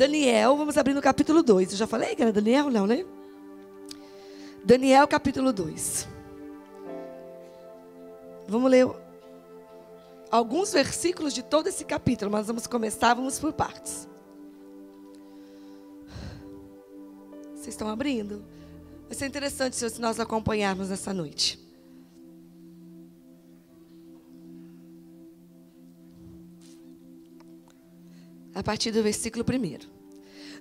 Daniel, vamos abrir no capítulo 2. Eu já falei que era Daniel, não, né? Daniel, capítulo 2. Vamos ler alguns versículos de todo esse capítulo, mas vamos por partes. Vocês estão abrindo? Vai ser interessante se nós acompanharmos nessa noite. A partir do versículo 1.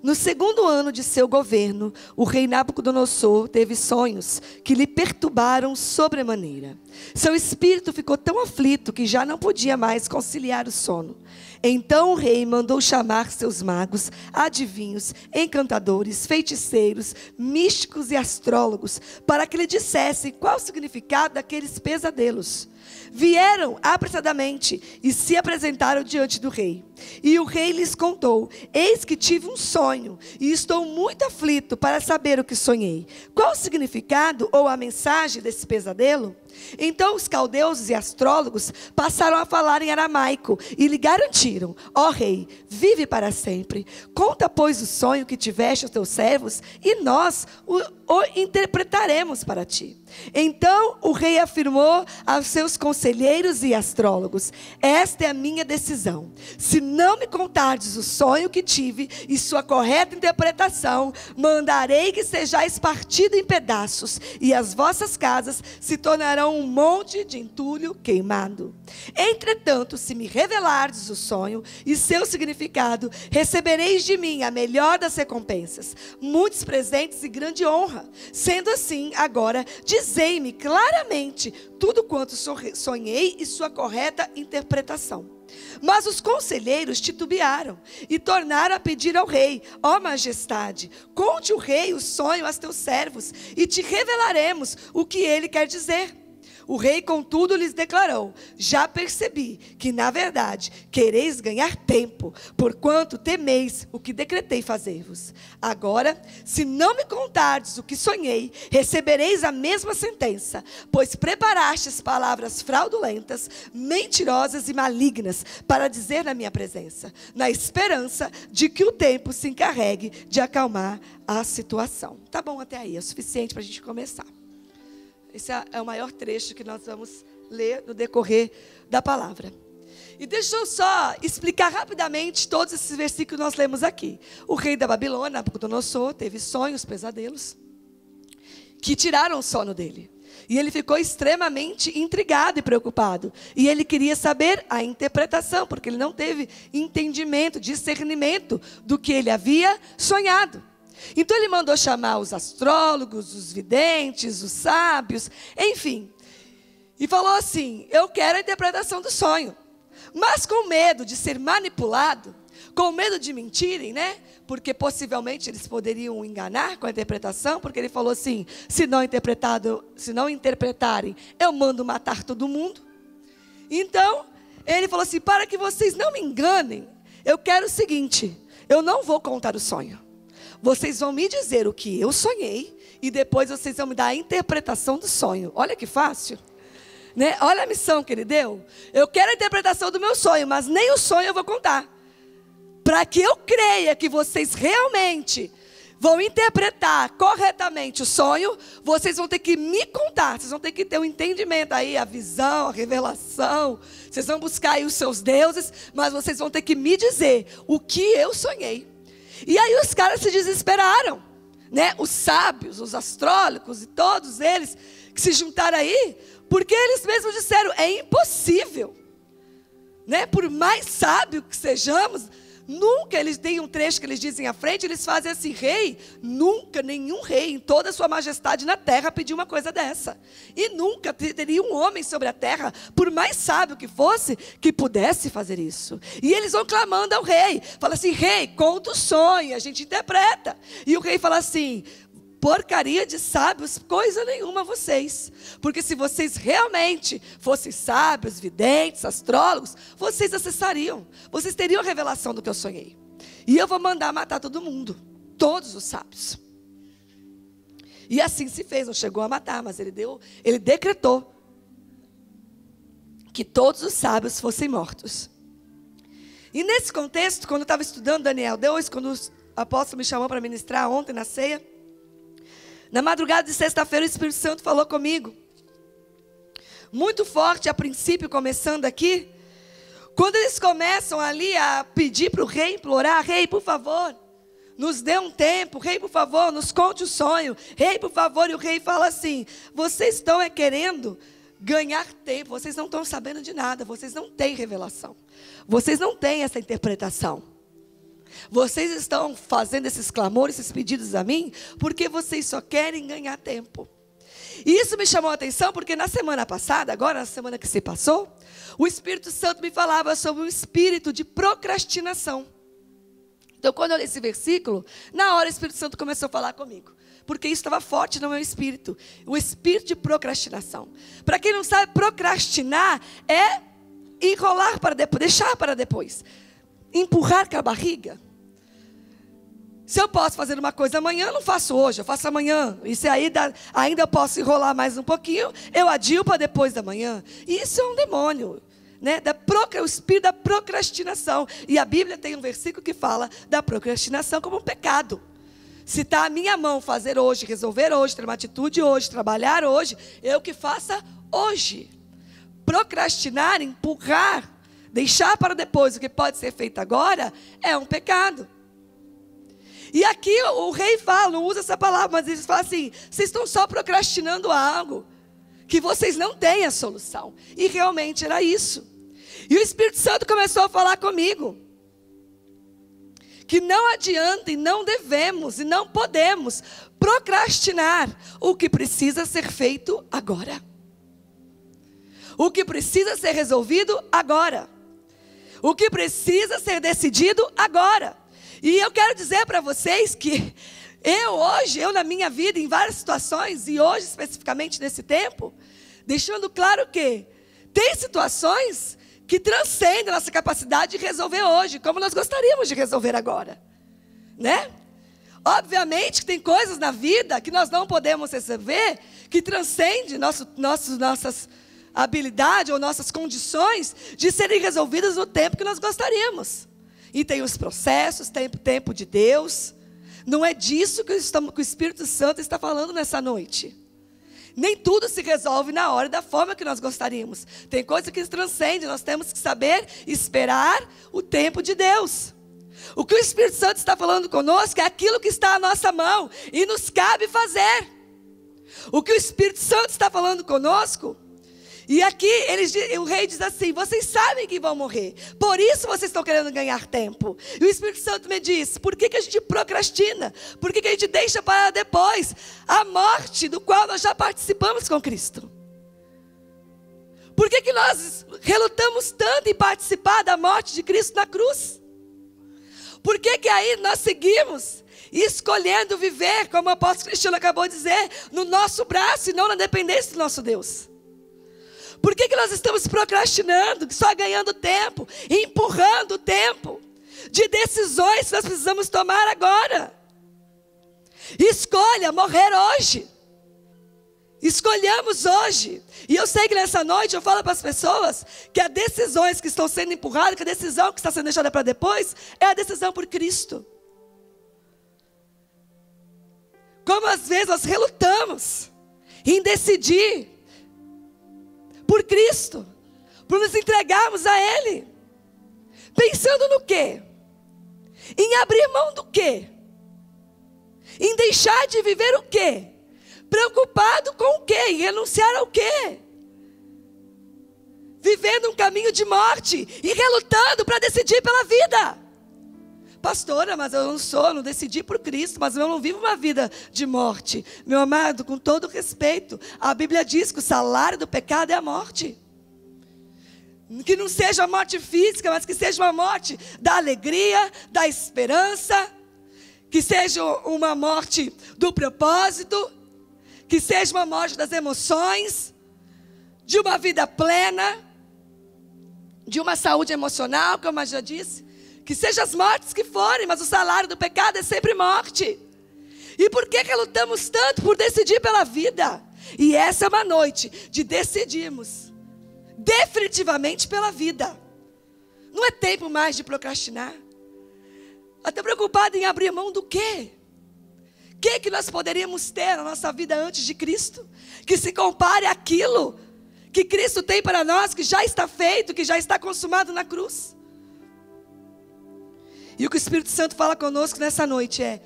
No segundo ano de seu governo, o rei Nabucodonosor teve sonhos que lhe perturbaram sobremaneira. Seu espírito ficou tão aflito que já não podia mais conciliar o sono. Então o rei mandou chamar seus magos, adivinhos, encantadores, feiticeiros, místicos e astrólogos, para que lhe dissessem qual o significado daqueles pesadelos. Vieram apressadamente e se apresentaram diante do rei. E o rei lhes contou: eis que tive um sonho e estou muito aflito para saber o que sonhei. Qual o significado ou a mensagem desse pesadelo? Então os caldeus e astrólogos passaram a falar em aramaico e lhe garantiram: ó rei, vive para sempre. Conta, pois, o sonho que tiveste aos teus servos e nós o interpretaremos para ti. Então o rei afirmou aos seus conselheiros e astrólogos: esta é a minha decisão. Se não me contardes o sonho que tive e sua correta interpretação, mandarei que sejais partido em pedaços, e as vossas casas se tornarão um monte de entulho queimado. Entretanto, se me revelardes o sonho e seu significado, recebereis de mim a melhor das recompensas, muitos presentes e grande honra. Sendo assim, agora, dizei-me claramente tudo quanto sonhei e sua correta interpretação. Mas os conselheiros titubearam e tornaram a pedir ao rei: ó majestade, conte o rei o sonho a teus servos e te revelaremos o que ele quer dizer. O rei, contudo, lhes declarou: já percebi que, na verdade, quereis ganhar tempo, porquanto temeis o que decretei fazer-vos. Agora, se não me contardes o que sonhei, recebereis a mesma sentença, pois preparastes palavras fraudulentas, mentirosas e malignas, para dizer na minha presença, na esperança de que o tempo se encarregue de acalmar a situação. Tá bom até aí, é o suficiente para a gente começar. Esse é o maior trecho que nós vamos ler no decorrer da palavra. E deixa eu só explicar rapidamente todos esses versículos que nós lemos aqui. O rei da Babilônia, Nabucodonosor, teve sonhos, pesadelos, que tiraram o sono dele. E ele ficou extremamente intrigado e preocupado. E ele queria saber a interpretação, porque ele não teve entendimento, discernimento do que ele havia sonhado. Então ele mandou chamar os astrólogos, os videntes, os sábios, enfim. E falou assim: eu quero a interpretação do sonho. Mas com medo de ser manipulado, com medo de mentirem, né? Porque possivelmente eles poderiam enganar com a interpretação, porque ele falou assim: se não interpretarem, eu mando matar todo mundo. Então, ele falou assim: para que vocês não me enganem, eu quero o seguinte: eu não vou contar o sonho. Vocês vão me dizer o que eu sonhei e depois vocês vão me dar a interpretação do sonho. Olha que fácil, né? Olha a missão que ele deu. Eu quero a interpretação do meu sonho, mas nem o sonho eu vou contar. Para que eu creia que vocês realmente vão interpretar corretamente o sonho, vocês vão ter que me contar. Vocês vão ter que ter um entendimento aí, a visão, a revelação. Vocês vão buscar aí os seus deuses, mas vocês vão ter que me dizer o que eu sonhei. E aí os caras se desesperaram, né? Os sábios, os astrólogos e todos eles que se juntaram aí, porque eles mesmos disseram: é impossível, né? Por mais sábio que sejamos, nunca, eles têm um trecho que eles dizem à frente, eles fazem assim: rei, nunca nenhum rei em toda a sua majestade na terra pediu uma coisa dessa. E nunca teria um homem sobre a terra, por mais sábio que fosse, que pudesse fazer isso. E eles vão clamando ao rei, fala assim: rei, conta o sonho, a gente interpreta. E o rei fala assim: porcaria de sábios, coisa nenhuma vocês. Porque se vocês realmente fossem sábios, videntes, astrólogos, vocês acessariam. Vocês teriam a revelação do que eu sonhei. E eu vou mandar matar todo mundo. Todos os sábios. E assim se fez. Não chegou a matar, mas ele decretou que todos os sábios fossem mortos. E nesse contexto, quando eu estava estudando Daniel 2, quando o apóstolo me chamou para ministrar ontem na ceia, na madrugada de sexta-feira o Espírito Santo falou comigo. Muito forte a princípio, começando aqui. Quando eles começam ali a pedir para o rei, implorar, rei, por favor, nos dê um tempo, rei, por favor, nos conte o sonho, rei, por favor, e o rei fala assim, vocês estão querendo ganhar tempo, vocês não estão sabendo de nada, vocês não têm revelação, vocês não têm essa interpretação, vocês estão fazendo esses clamores, esses pedidos a mim, porque vocês só querem ganhar tempo. E isso me chamou a atenção, porque na semana passada, agora na semana que se passou, o Espírito Santo me falava sobre um espírito de procrastinação. Então, quando eu li esse versículo, na hora o Espírito Santo começou a falar comigo. Porque isso estava forte no meu espírito. O espírito de procrastinação. Para quem não sabe, procrastinar é enrolar para depois, deixar para depois. Empurrar com a barriga. Se eu posso fazer uma coisa amanhã, eu não faço hoje, eu faço amanhã. E se ainda eu posso enrolar mais um pouquinho, eu adio para depois da manhã. E isso é um demônio, né? O espírito da procrastinação. E a Bíblia tem um versículo que fala da procrastinação como um pecado. Se está a minha mão fazer hoje, resolver hoje, ter uma atitude hoje, trabalhar hoje, eu que faça hoje. Procrastinar, empurrar, deixar para depois o que pode ser feito agora, é um pecado. E aqui o rei fala, não usa essa palavra, mas ele fala assim, vocês estão só procrastinando algo, que vocês não têm a solução. E realmente era isso. E o Espírito Santo começou a falar comigo, que não adianta e não devemos e não podemos procrastinar o que precisa ser feito agora. O que precisa ser resolvido agora. O que precisa ser decidido agora. E eu quero dizer para vocês que eu na minha vida, em várias situações, e hoje especificamente nesse tempo, deixando claro que tem situações que transcendem a nossa capacidade de resolver hoje, como nós gostaríamos de resolver agora, né? Obviamente que tem coisas na vida que nós não podemos resolver, que transcendem nossas habilidades ou nossas condições de serem resolvidas no tempo que nós gostaríamos. E tem os processos, tem o tempo de Deus. Não é disso que o Espírito Santo está falando nessa noite. Nem tudo se resolve na hora e da forma que nós gostaríamos. Tem coisa que transcende, nós temos que saber esperar o tempo de Deus. O que o Espírito Santo está falando conosco é aquilo que está à nossa mão e nos cabe fazer. O que o Espírito Santo está falando conosco, e aqui o rei diz assim, vocês sabem que vão morrer, por isso vocês estão querendo ganhar tempo. E o Espírito Santo me diz, por que a gente procrastina? Por que a gente deixa para depois a morte do qual nós já participamos com Cristo? Por que nós relutamos tanto em participar da morte de Cristo na cruz? Por que aí nós seguimos escolhendo viver, como o apóstolo Cristiano acabou de dizer, no nosso braço e não na dependência do nosso Deus? Por que nós estamos procrastinando, só ganhando tempo, empurrando o tempo de decisões que nós precisamos tomar agora? Escolha morrer hoje. Escolhamos hoje. E eu sei que nessa noite eu falo para as pessoas que as decisões que estão sendo empurradas, que a decisão que está sendo deixada para depois, é a decisão por Cristo. Como às vezes nós relutamos em decidir por Cristo, por nos entregarmos a Ele, pensando no quê? Em abrir mão do quê? Em deixar de viver o quê? Preocupado com o quê? Em renunciar ao quê? Vivendo um caminho de morte e relutando para decidir pela vida. Pastora, mas eu não decidi por Cristo, mas eu não vivo uma vida de morte. Meu amado, com todo respeito, a Bíblia diz que o salário do pecado é a morte. Que não seja a morte física, mas que seja uma morte da alegria, da esperança, que seja uma morte do propósito, que seja uma morte das emoções, de uma vida plena, de uma saúde emocional, como eu já disse. Que sejam as mortes que forem, mas o salário do pecado é sempre morte. E por que lutamos tanto por decidir pela vida? E essa é uma noite de decidirmos definitivamente pela vida. Não é tempo mais de procrastinar. Está preocupado em abrir mão do quê? O que nós poderíamos ter na nossa vida antes de Cristo? Que se compare àquilo que Cristo tem para nós, que já está feito, que já está consumado na cruz. E o que o Espírito Santo fala conosco nessa noite é: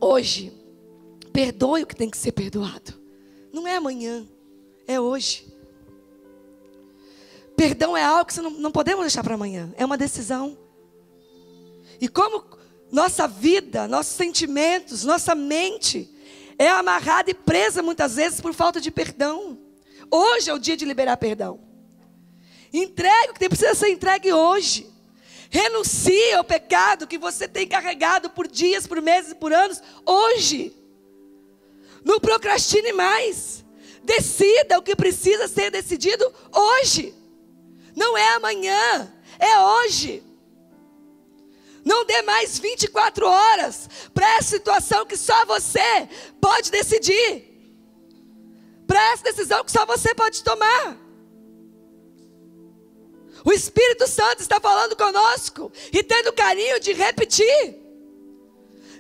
hoje, perdoe o que tem que ser perdoado. Não é amanhã, é hoje. Perdão é algo que não podemos deixar para amanhã, é uma decisão. E como nossa vida, nossos sentimentos, nossa mente é amarrada e presa muitas vezes por falta de perdão. Hoje é o dia de liberar perdão. Entregue o que precisa ser entregue hoje. Renuncie ao pecado que você tem carregado por dias, por meses, por anos, hoje. Não procrastine mais. Decida o que precisa ser decidido hoje. Não é amanhã, é hoje. Não dê mais 24 horas para essa situação que só você pode decidir. Para essa decisão que só você pode tomar. O Espírito Santo está falando conosco e tendo carinho de repetir.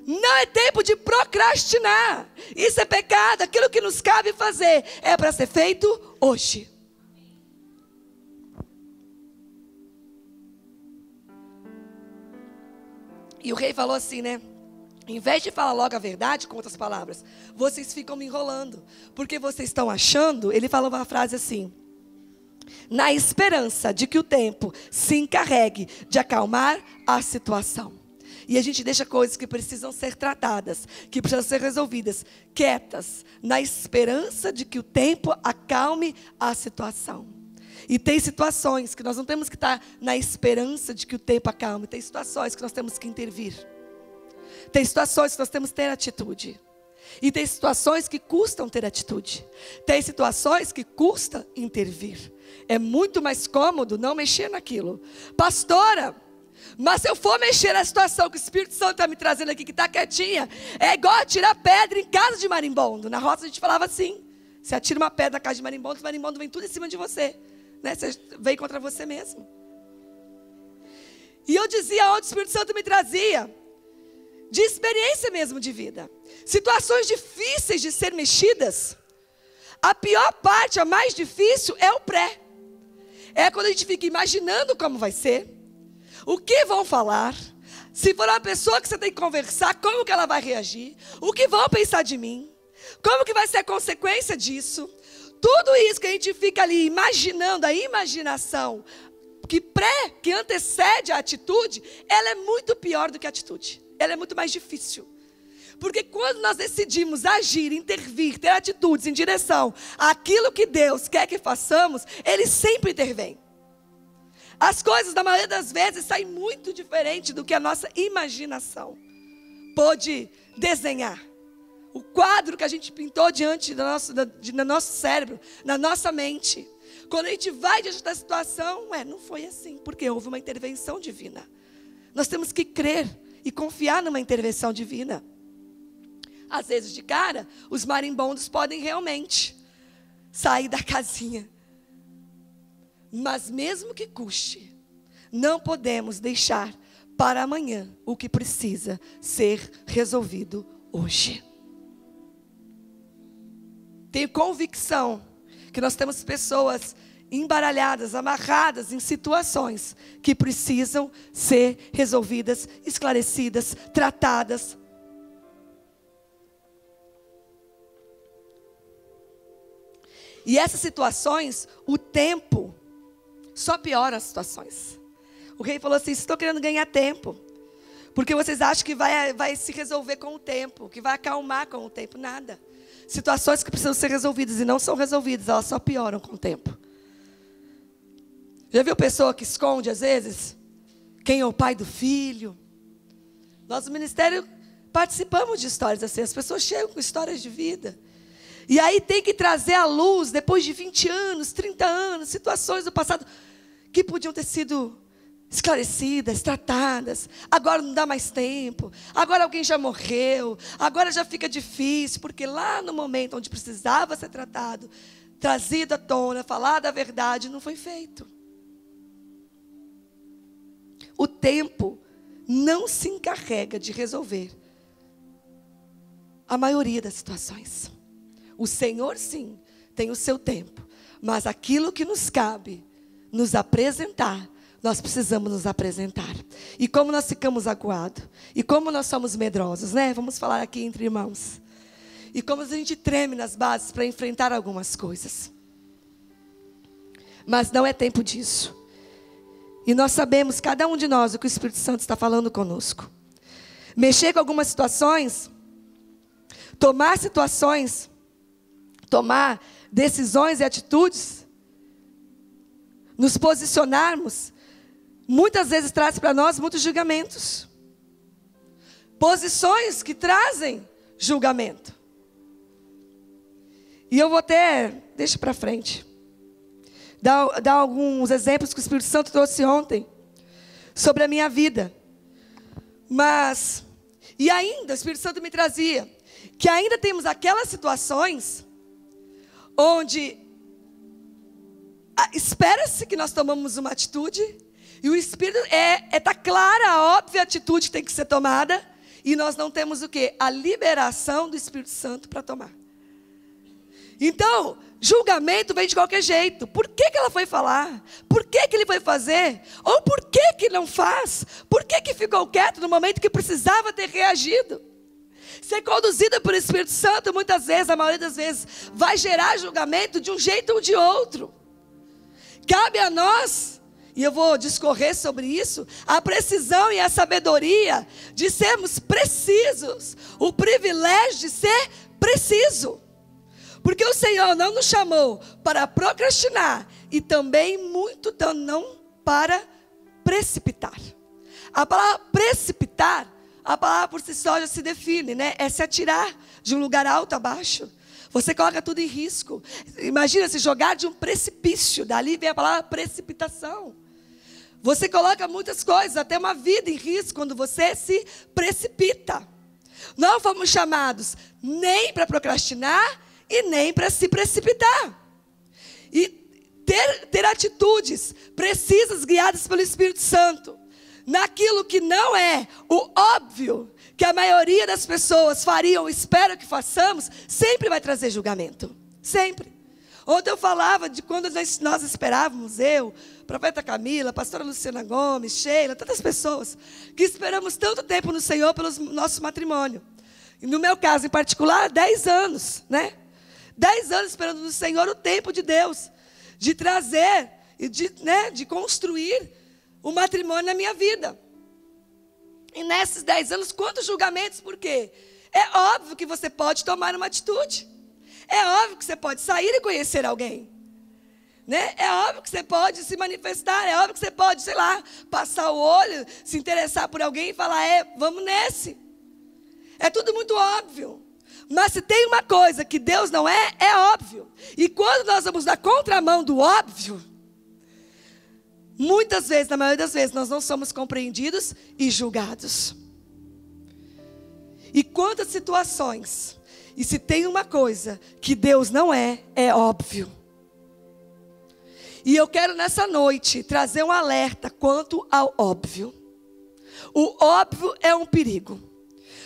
Não é tempo de procrastinar. Isso é pecado. Aquilo que nos cabe fazer é para ser feito hoje. E o rei falou assim, né? Em vez de falar logo a verdade, com outras palavras, vocês ficam me enrolando. Porque vocês estão achando, ele falou uma frase assim: na esperança de que o tempo se encarregue de acalmar a situação. E a gente deixa coisas que precisam ser tratadas, que precisam ser resolvidas, quietas, na esperança de que o tempo acalme a situação. E tem situações que nós não temos que estar na esperança de que o tempo acalme. Tem situações que nós temos que intervir. Tem situações que nós temos que ter atitude. E tem situações que custam ter atitude. Tem situações que custa intervir. É muito mais cômodo não mexer naquilo. Pastora, mas se eu for mexer na situação que o Espírito Santo está me trazendo aqui, que está quietinha, é igual atirar pedra em casa de marimbondo. Na roça a gente falava assim: você atira uma pedra na casa de marimbondo, o marimbondo vem tudo em cima de você. Né? Você vem contra você mesmo. E eu dizia onde o Espírito Santo me trazia, de experiência mesmo de vida. Situações difíceis de ser mexidas. A pior parte, a mais difícil, é o pré. É quando a gente fica imaginando como vai ser, o que vão falar, se for uma pessoa que você tem que conversar, como que ela vai reagir, o que vão pensar de mim, como que vai ser a consequência disso. Tudo isso que a gente fica ali imaginando, a imaginação que antecede a atitude, ela é muito pior do que a atitude. Ela é muito mais difícil. Porque quando nós decidimos agir, intervir, ter atitudes em direção àquilo que Deus quer que façamos, Ele sempre intervém. As coisas, na maioria das vezes, saem muito diferente do que a nossa imaginação pôde desenhar. O quadro que a gente pintou diante do nosso cérebro, na nossa mente. Quando a gente vai diante da situação, não foi assim, porque houve uma intervenção divina. Nós temos que crer e confiar numa intervenção divina. Às vezes, de cara, os marimbondos podem realmente sair da casinha. Mas mesmo que custe, não podemos deixar para amanhã o que precisa ser resolvido hoje. Tenho convicção que nós temos pessoas embaralhadas, amarradas em situações que precisam ser resolvidas, esclarecidas, tratadas. E essas situações, o tempo só piora as situações. O rei falou assim: estou querendo ganhar tempo, porque vocês acham que vai se resolver com o tempo, que vai acalmar com o tempo. Nada. Situações que precisam ser resolvidas e não são resolvidas, elas só pioram com o tempo. Já viu pessoa que esconde às vezes quem é o pai do filho? Nós no ministério participamos de histórias assim. As pessoas chegam com histórias de vida. E aí tem que trazer à luz, depois de 20 anos, 30 anos, situações do passado que podiam ter sido esclarecidas, tratadas. Agora não dá mais tempo. Agora alguém já morreu. Agora já fica difícil, porque lá no momento onde precisava ser tratado, trazido à tona, falado a verdade, não foi feito. o tempo não se encarrega de resolver a maioria das situações. O Senhor, sim, tem o seu tempo. Mas aquilo que nos cabe nos apresentar, nós precisamos nos apresentar. E como nós ficamos acuados. E como nós somos medrosos, né? Vamos falar aqui entre irmãos. E como a gente treme nas bases para enfrentar algumas coisas. Mas não é tempo disso. E nós sabemos, cada um de nós, o que o Espírito Santo está falando conosco. Mexer com algumas situações, tomar decisões e atitudes, nos posicionarmos, muitas vezes traz para nós muitos julgamentos. Posições que trazem julgamento. E eu vou deixa para frente, dar alguns exemplos que o Espírito Santo trouxe ontem, sobre a minha vida. E ainda, o Espírito Santo me trazia, que ainda temos aquelas situações, onde espera-se que nós tomamos uma atitude, e o Espírito está clara a óbvia atitude que tem que ser tomada, e nós não temos o quê? A liberação do Espírito Santo para tomar. Então, julgamento vem de qualquer jeito. Por que ela foi falar? Por que ele foi fazer? Ou por que não faz? Por que ficou quieto no momento que precisava ter reagido? Ser conduzida pelo Espírito Santo, muitas vezes, a maioria das vezes, vai gerar julgamento de um jeito ou de outro. Cabe a nós, e eu vou discorrer sobre isso, a precisão e a sabedoria de sermos precisos. O privilégio de ser preciso. Porque o Senhor não nos chamou para procrastinar e também muito não para precipitar. A palavra precipitar, a palavra por si só já se define, né? É se atirar de um lugar alto a baixo. Você coloca tudo em risco. Imagina se jogar de um precipício. Dali vem a palavra precipitação. Você coloca muitas coisas, até uma vida em risco, quando você se precipita. Não fomos chamados nem para procrastinar e nem para se precipitar. E ter atitudes precisas, guiadas pelo Espírito Santo, naquilo que não é o óbvio, que a maioria das pessoas fariam, espero que façamos, sempre vai trazer julgamento. Sempre. Ontem eu falava de quando nós esperávamos, eu, profeta Camila, pastora Luciana Gomes, Sheila, tantas pessoas, que esperamos tanto tempo no Senhor pelo nosso matrimônio. E no meu caso em particular, 10 anos, né? 10 anos esperando no Senhor o tempo de Deus, de trazer e de construir o matrimônio na minha vida. E nesses 10 anos, quantos julgamentos? Por quê? É óbvio que você pode tomar uma atitude. É óbvio que você pode sair e conhecer alguém. Né? É óbvio que você pode se manifestar. É óbvio que você pode, sei lá, passar o olho, se interessar por alguém e falar, vamos nesse. É tudo muito óbvio. Mas se tem uma coisa que Deus não é óbvio. E quando nós vamos na contramão do óbvio, muitas vezes, na maioria das vezes, nós não somos compreendidos e julgados. E quantas situações, e se tem uma coisa que Deus não é óbvio. E eu quero nessa noite trazer um alerta quanto ao óbvio. O óbvio é um perigo.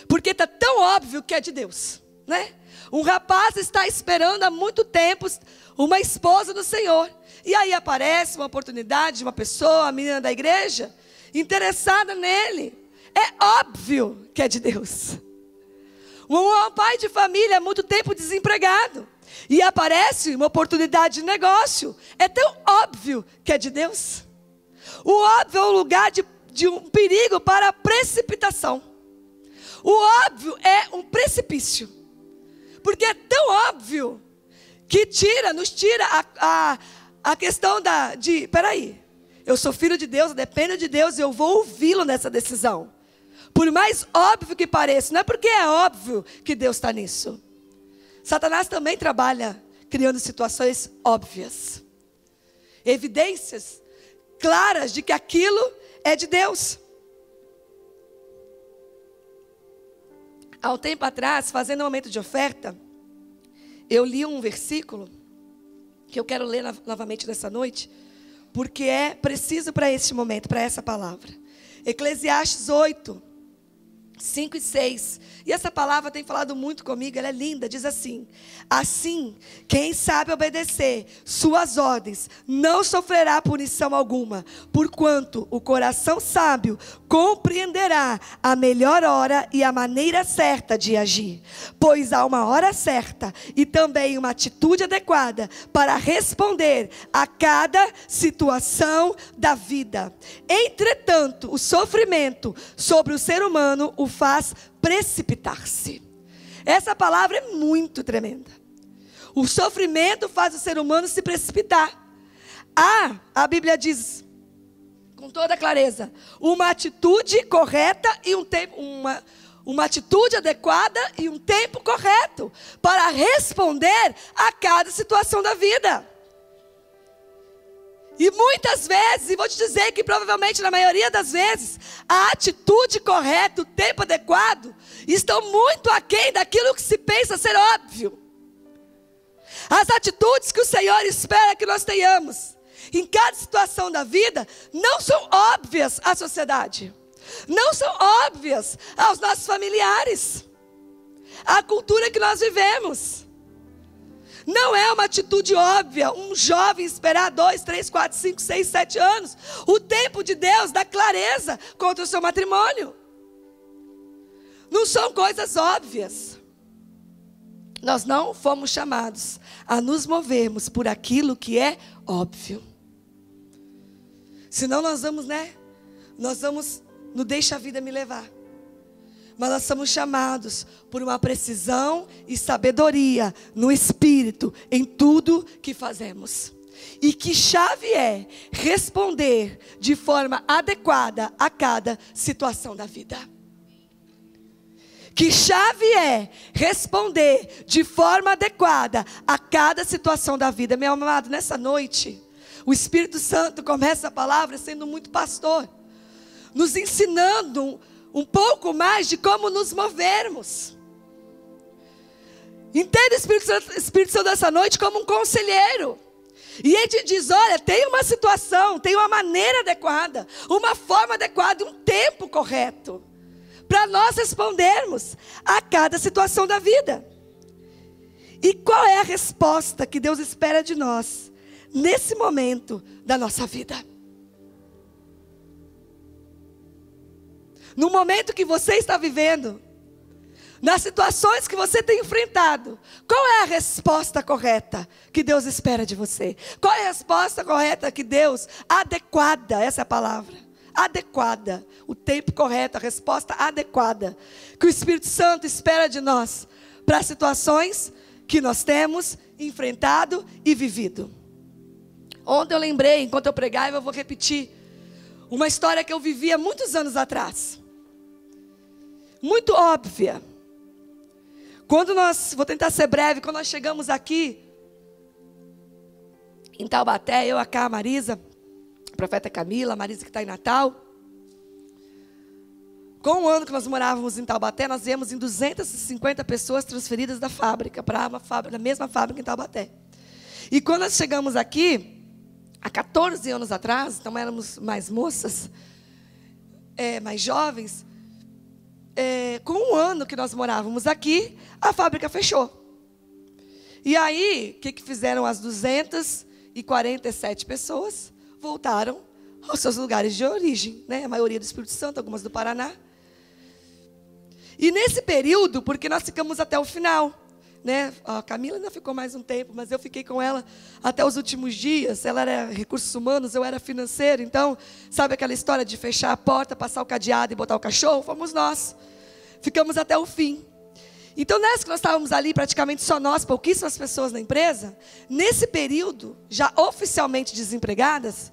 Porque está tão óbvio que é de Deus. Né? Um rapaz está esperando há muito tempo uma esposa do Senhor. E aí aparece uma oportunidade de uma pessoa, a menina da igreja, interessada nele. É óbvio que é de Deus. Um pai de família há muito tempo desempregado. E aparece uma oportunidade de negócio. É tão óbvio que é de Deus. O óbvio é um lugar de um perigo para a precipitação. O óbvio é um precipício. Porque é tão óbvio que nos tira a questão peraí, eu sou filho de Deus, eu dependo de Deus e eu vou ouvi-lo nessa decisão. Por mais óbvio que pareça, não é porque é óbvio que Deus está nisso. Satanás também trabalha criando situações óbvias. Evidências claras de que aquilo é de Deus. Há um tempo atrás, fazendo um momento de oferta, eu li um versículo, que eu quero ler novamente nessa noite, porque é preciso para este momento, para essa palavra. Eclesiastes 8, 5 e 6. E essa palavra tem falado muito comigo, ela é linda, diz assim: assim, quem sabe obedecer suas ordens não sofrerá punição alguma, porquanto o coração sábio compreenderá a melhor hora e a maneira certa de agir. Pois há uma hora certa e também uma atitude adequada para responder a cada situação da vida. Entretanto, o sofrimento sobre o ser humano o faz precipitar-se. Essa palavra é muito tremenda. O sofrimento faz o ser humano se precipitar. A Bíblia diz com toda clareza, uma atitude correta e um tempo, uma atitude adequada e um tempo correto para responder a cada situação da vida. E muitas vezes, e vou te dizer que provavelmente na maioria das vezes, a atitude correta, o tempo adequado, estão muito aquém daquilo que se pensa ser óbvio. As atitudes que o Senhor espera que nós tenhamos em cada situação da vida, não são óbvias à sociedade. Não são óbvias aos nossos familiares. À cultura que nós vivemos. Não é uma atitude óbvia, um jovem esperar 2, 3, 4, 5, 6, 7 anos. O tempo de Deus dá clareza contra o seu matrimônio. Não são coisas óbvias. Nós não fomos chamados a nos movermos por aquilo que é óbvio. Senão nós vamos, no deixa a vida me levar. Mas nós somos chamados por uma precisão e sabedoria no Espírito em tudo que fazemos. E que chave é responder de forma adequada a cada situação da vida. Que chave é responder de forma adequada a cada situação da vida. Meu amado, nessa noite, o Espírito Santo começa a palavra sendo muito pastor, nos ensinando um pouco mais de como nos movermos. Entenda o Espírito Santo dessa noite como um conselheiro. E ele te diz, olha, tem uma situação, tem uma maneira adequada, uma forma adequada, um tempo correto, para nós respondermos a cada situação da vida. E qual é a resposta que Deus espera de nós, nesse momento da nossa vida? No momento que você está vivendo, nas situações que você tem enfrentado, qual é a resposta correta que Deus espera de você? Qual é a resposta correta que Deus, adequada, essa é a palavra, adequada, o tempo correto, a resposta adequada, que o Espírito Santo espera de nós, para as situações que nós temos enfrentado e vivido. Ontem eu lembrei, enquanto eu pregava, eu vou repetir, uma história que eu vivi há muitos anos atrás. Muito óbvia. Vou tentar ser breve, quando nós chegamos aqui, em Taubaté, eu, a Cá, a Marisa, a profeta Camila, a Marisa que está em Natal. Com o ano que nós morávamos em Taubaté, nós viemos em 250 pessoas transferidas da fábrica, para a mesma fábrica em Taubaté. E quando nós chegamos aqui, há 14 anos atrás, então éramos mais moças, mais jovens, com um ano que nós morávamos aqui, a fábrica fechou. E aí, o que fizeram as 247 pessoas? Voltaram aos seus lugares de origem, né? A maioria do Espírito Santo, algumas do Paraná. E nesse período, porque nós ficamos até o final, né? A Camila ainda ficou mais um tempo, mas eu fiquei com ela até os últimos dias. Ela era recursos humanos, eu era financeiro. Então, sabe aquela história de fechar a porta, passar o cadeado e botar o cachorro? Fomos nós. Ficamos até o fim. Então, nessa que nós estávamos ali, praticamente só nós, pouquíssimas pessoas na empresa, nesse período, já oficialmente desempregadas,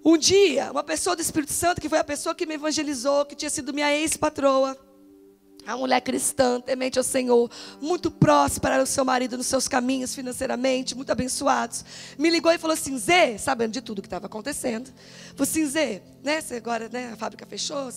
um dia, uma pessoa do Espírito Santo, que foi a pessoa que me evangelizou, que tinha sido minha ex-patroa, a mulher cristã, temente ao Senhor, muito próspera, o seu marido nos seus caminhos financeiramente, muito abençoados, me ligou e falou assim, Zê, sabendo de tudo que estava acontecendo, falou assim, Zê, né, você agora, né, a fábrica fechou,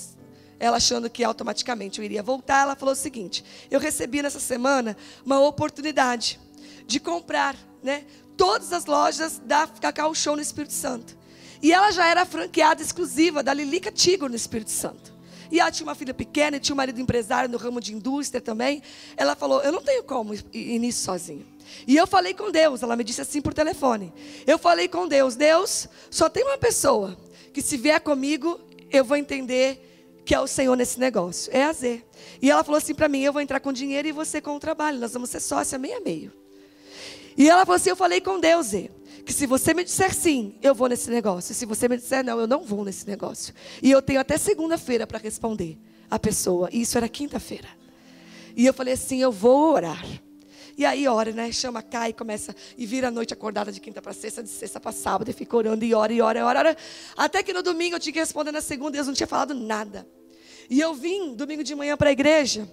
ela achando que automaticamente eu iria voltar, ela falou o seguinte, eu recebi nessa semana uma oportunidade de comprar, né, todas as lojas da Cacau Show no Espírito Santo. E ela já era franqueada exclusiva da Lilica Tigo no Espírito Santo. E ela tinha uma filha pequena e tinha um marido empresário no ramo de indústria também. Ela falou, eu não tenho como ir nisso sozinha. E eu falei com Deus, ela me disse assim por telefone. Eu falei com Deus, Deus, só tem uma pessoa que se vier comigo, eu vou entender que é o Senhor nesse negócio. É a Zê. E ela falou assim para mim, eu vou entrar com dinheiro e você com o trabalho. Nós vamos ser sócia meio a meio. E ela falou assim, eu falei com Deus, Zê, que se você me disser sim, eu vou nesse negócio. E se você me disser não, eu não vou nesse negócio. E eu tenho até segunda-feira para responder a pessoa. E isso era quinta-feira. E eu falei assim, eu vou orar. E aí ora, né? Chama, cai, começa. E vira a noite acordada de quinta para sexta, de sexta para sábado. E fica orando, e ora, e ora, e ora. Até que no domingo eu tinha que responder na segunda. Deus não tinha falado nada. E eu vim domingo de manhã para a igreja.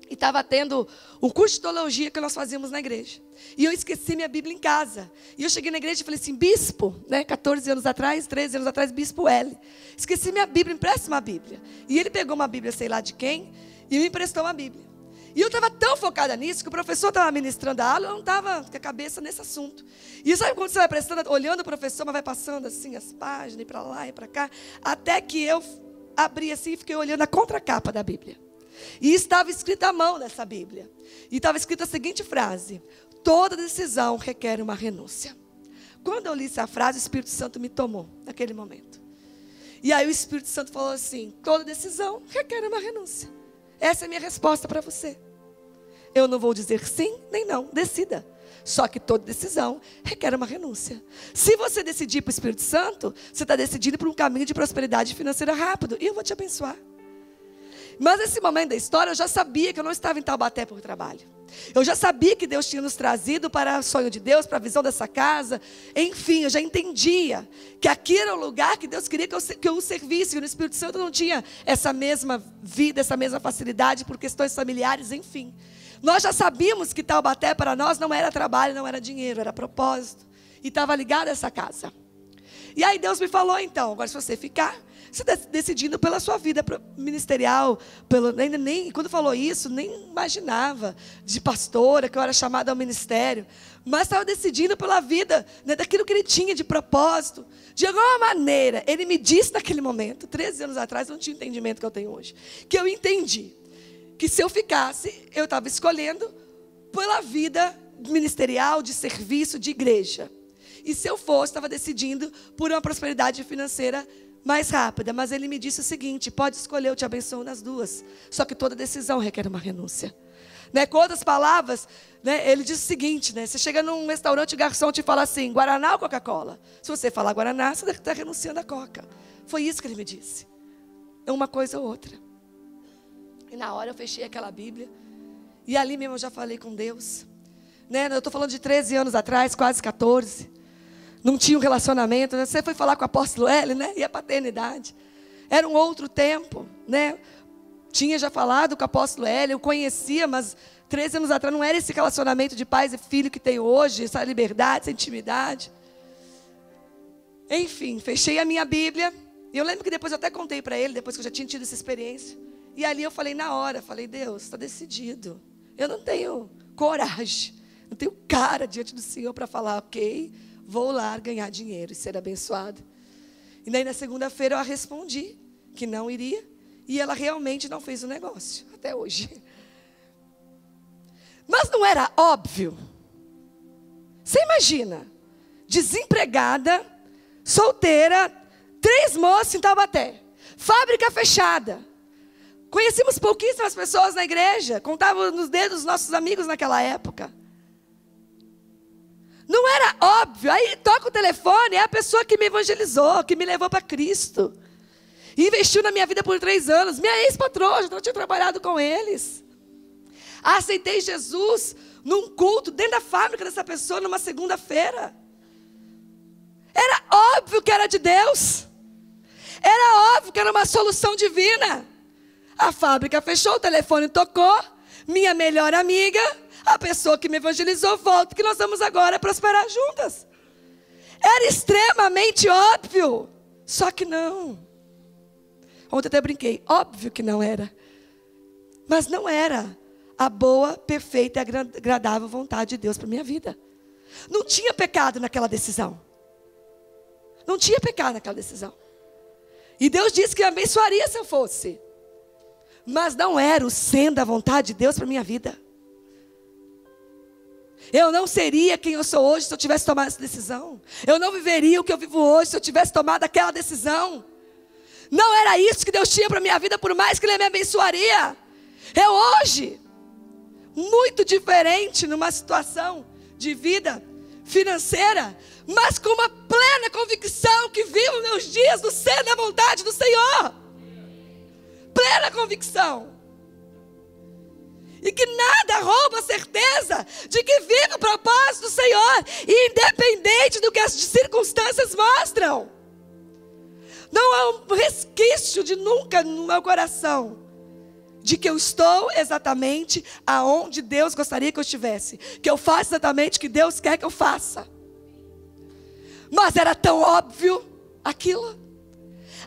E estava tendo um curso de teologia que nós fazíamos na igreja. E eu esqueci minha Bíblia em casa. E eu cheguei na igreja e falei assim, bispo, né, 14 anos atrás, 13 anos atrás, bispo L. Esqueci minha Bíblia, empresta uma Bíblia. E ele pegou uma Bíblia, sei lá de quem, e me emprestou uma Bíblia. E eu estava tão focada nisso, que o professor estava ministrando a aula, eu não estava com a cabeça nesse assunto. E sabe quando você vai prestando, olhando o professor, mas vai passando assim as páginas, e para lá e para cá, até que eu abri assim e fiquei olhando a contracapa da Bíblia. E estava escrita à mão nessa Bíblia. E estava escrita a seguinte frase: toda decisão requer uma renúncia. Quando eu li essa frase, o Espírito Santo me tomou naquele momento. E aí o Espírito Santo falou assim: toda decisão requer uma renúncia. Essa é a minha resposta para você. Eu não vou dizer sim nem não, decida. Só que toda decisão requer uma renúncia. Se você decidir para o Espírito Santo, você está decidindo por um caminho de prosperidade financeira rápido. E eu vou te abençoar. Mas nesse momento da história, eu já sabia que eu não estava em Taubaté por trabalho. Eu já sabia que Deus tinha nos trazido para o sonho de Deus, para a visão dessa casa. Enfim, eu já entendia que aqui era o lugar que Deus queria que eu o servisse. E no Espírito Santo não tinha essa mesma vida, essa mesma facilidade por questões familiares, enfim. Nós já sabíamos que Taubaté para nós não era trabalho, não era dinheiro, era propósito. E estava ligado a essa casa. E aí Deus me falou então, agora se você ficar, você está decidindo pela sua vida ministerial. Quando falou isso, nem imaginava de pastora, que eu era chamada ao ministério. Mas estava decidindo pela vida, né, daquilo que ele tinha de propósito. De alguma maneira, ele me disse naquele momento, 13 anos atrás, eu não tinha o entendimento que eu tenho hoje. Que eu entendi que se eu ficasse, eu estava escolhendo pela vida ministerial, de serviço, de igreja. E se eu fosse, estava decidindo por uma prosperidade financeira mais rápida. Mas ele me disse o seguinte: pode escolher, eu te abençoo nas duas. Só que toda decisão requer uma renúncia. Né? Com outras palavras, né, ele disse o seguinte, né, você chega num restaurante, o garçom te fala assim, Guaraná ou Coca-Cola? Se você falar Guaraná, você está renunciando à Coca. Foi isso que ele me disse. É uma coisa ou outra. E na hora eu fechei aquela Bíblia. E ali mesmo eu já falei com Deus. Né? Eu estou falando de 13 anos atrás, quase 14. Não tinha um relacionamento, né? Você foi falar com o apóstolo L, né? E a paternidade. Era um outro tempo, né? Tinha já falado com o apóstolo L, eu conhecia, mas 13 anos atrás não era esse relacionamento de pais e filho que tem hoje, essa liberdade, essa intimidade. Enfim, fechei a minha Bíblia. E eu lembro que depois eu até contei para ele, depois que eu já tinha tido essa experiência. E ali eu falei na hora, falei, Deus, está decidido. Eu não tenho coragem, não tenho cara diante do Senhor para falar, ok, vou lá ganhar dinheiro e ser abençoada. E daí na segunda-feira eu a respondi que não iria. E ela realmente não fez o negócio, até hoje. Mas não era óbvio? Você imagina, desempregada, solteira, 3 moços em Taubaté, fábrica fechada. Conhecíamos pouquíssimas pessoas na igreja, contávamos nos dedos dos nossos amigos naquela época. Não era óbvio. Aí toca o telefone, é a pessoa que me evangelizou, que me levou para Cristo. E investiu na minha vida por 3 anos. Minha ex-patroa, já tinha trabalhado com eles. Aceitei Jesus num culto, dentro da fábrica dessa pessoa, numa segunda-feira. Era óbvio que era de Deus. Era óbvio que era uma solução divina. A fábrica fechou, o telefone tocou. Minha melhor amiga, a pessoa que me evangelizou, volta que nós vamos agora prosperar juntas. Era extremamente óbvio. Só que não. Ontem até brinquei, óbvio que não era. Mas não era a boa, perfeita e agradável vontade de Deus para a minha vida. Não tinha pecado naquela decisão. Não tinha pecado naquela decisão. E Deus disse que me abençoaria se eu fosse. Mas não era o sendo a vontade de Deus para a minha vida. Eu não seria quem eu sou hoje se eu tivesse tomado essa decisão. Eu não viveria o que eu vivo hoje se eu tivesse tomado aquela decisão. Não era isso que Deus tinha para a minha vida, por mais que Ele me abençoaria. Eu hoje, muito diferente numa situação de vida financeira, mas com uma plena convicção que vivo meus dias no centro da vontade do Senhor. Plena convicção. E que nada rouba a certeza de que vive o propósito do Senhor, independente do que as circunstâncias mostram. Não há um resquício de nunca no meu coração de que eu estou exatamente aonde Deus gostaria que eu estivesse, que eu faça exatamente o que Deus quer que eu faça. Mas era tão óbvio aquilo.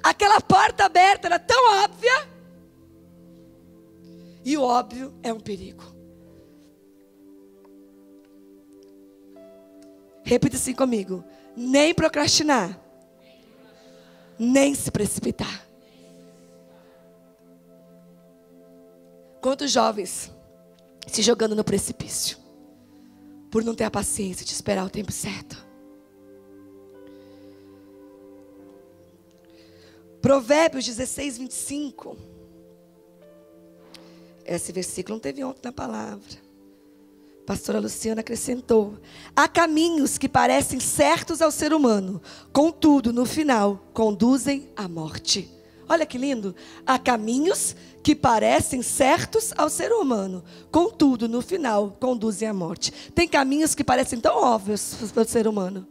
Aquela porta aberta era tão óbvia. E o óbvio é um perigo. Repita assim comigo: nem procrastinar, nem se precipitar. Quantos jovens se jogando no precipício por não ter a paciência de esperar o tempo certo. Provérbios 16, 25. Esse versículo não teve ontem na palavra. A pastora Luciana acrescentou: há caminhos que parecem certos ao ser humano, contudo, no final, conduzem à morte. Olha que lindo. Há caminhos que parecem certos ao ser humano, contudo, no final, conduzem à morte. Tem caminhos que parecem tão óbvios para o ser humano,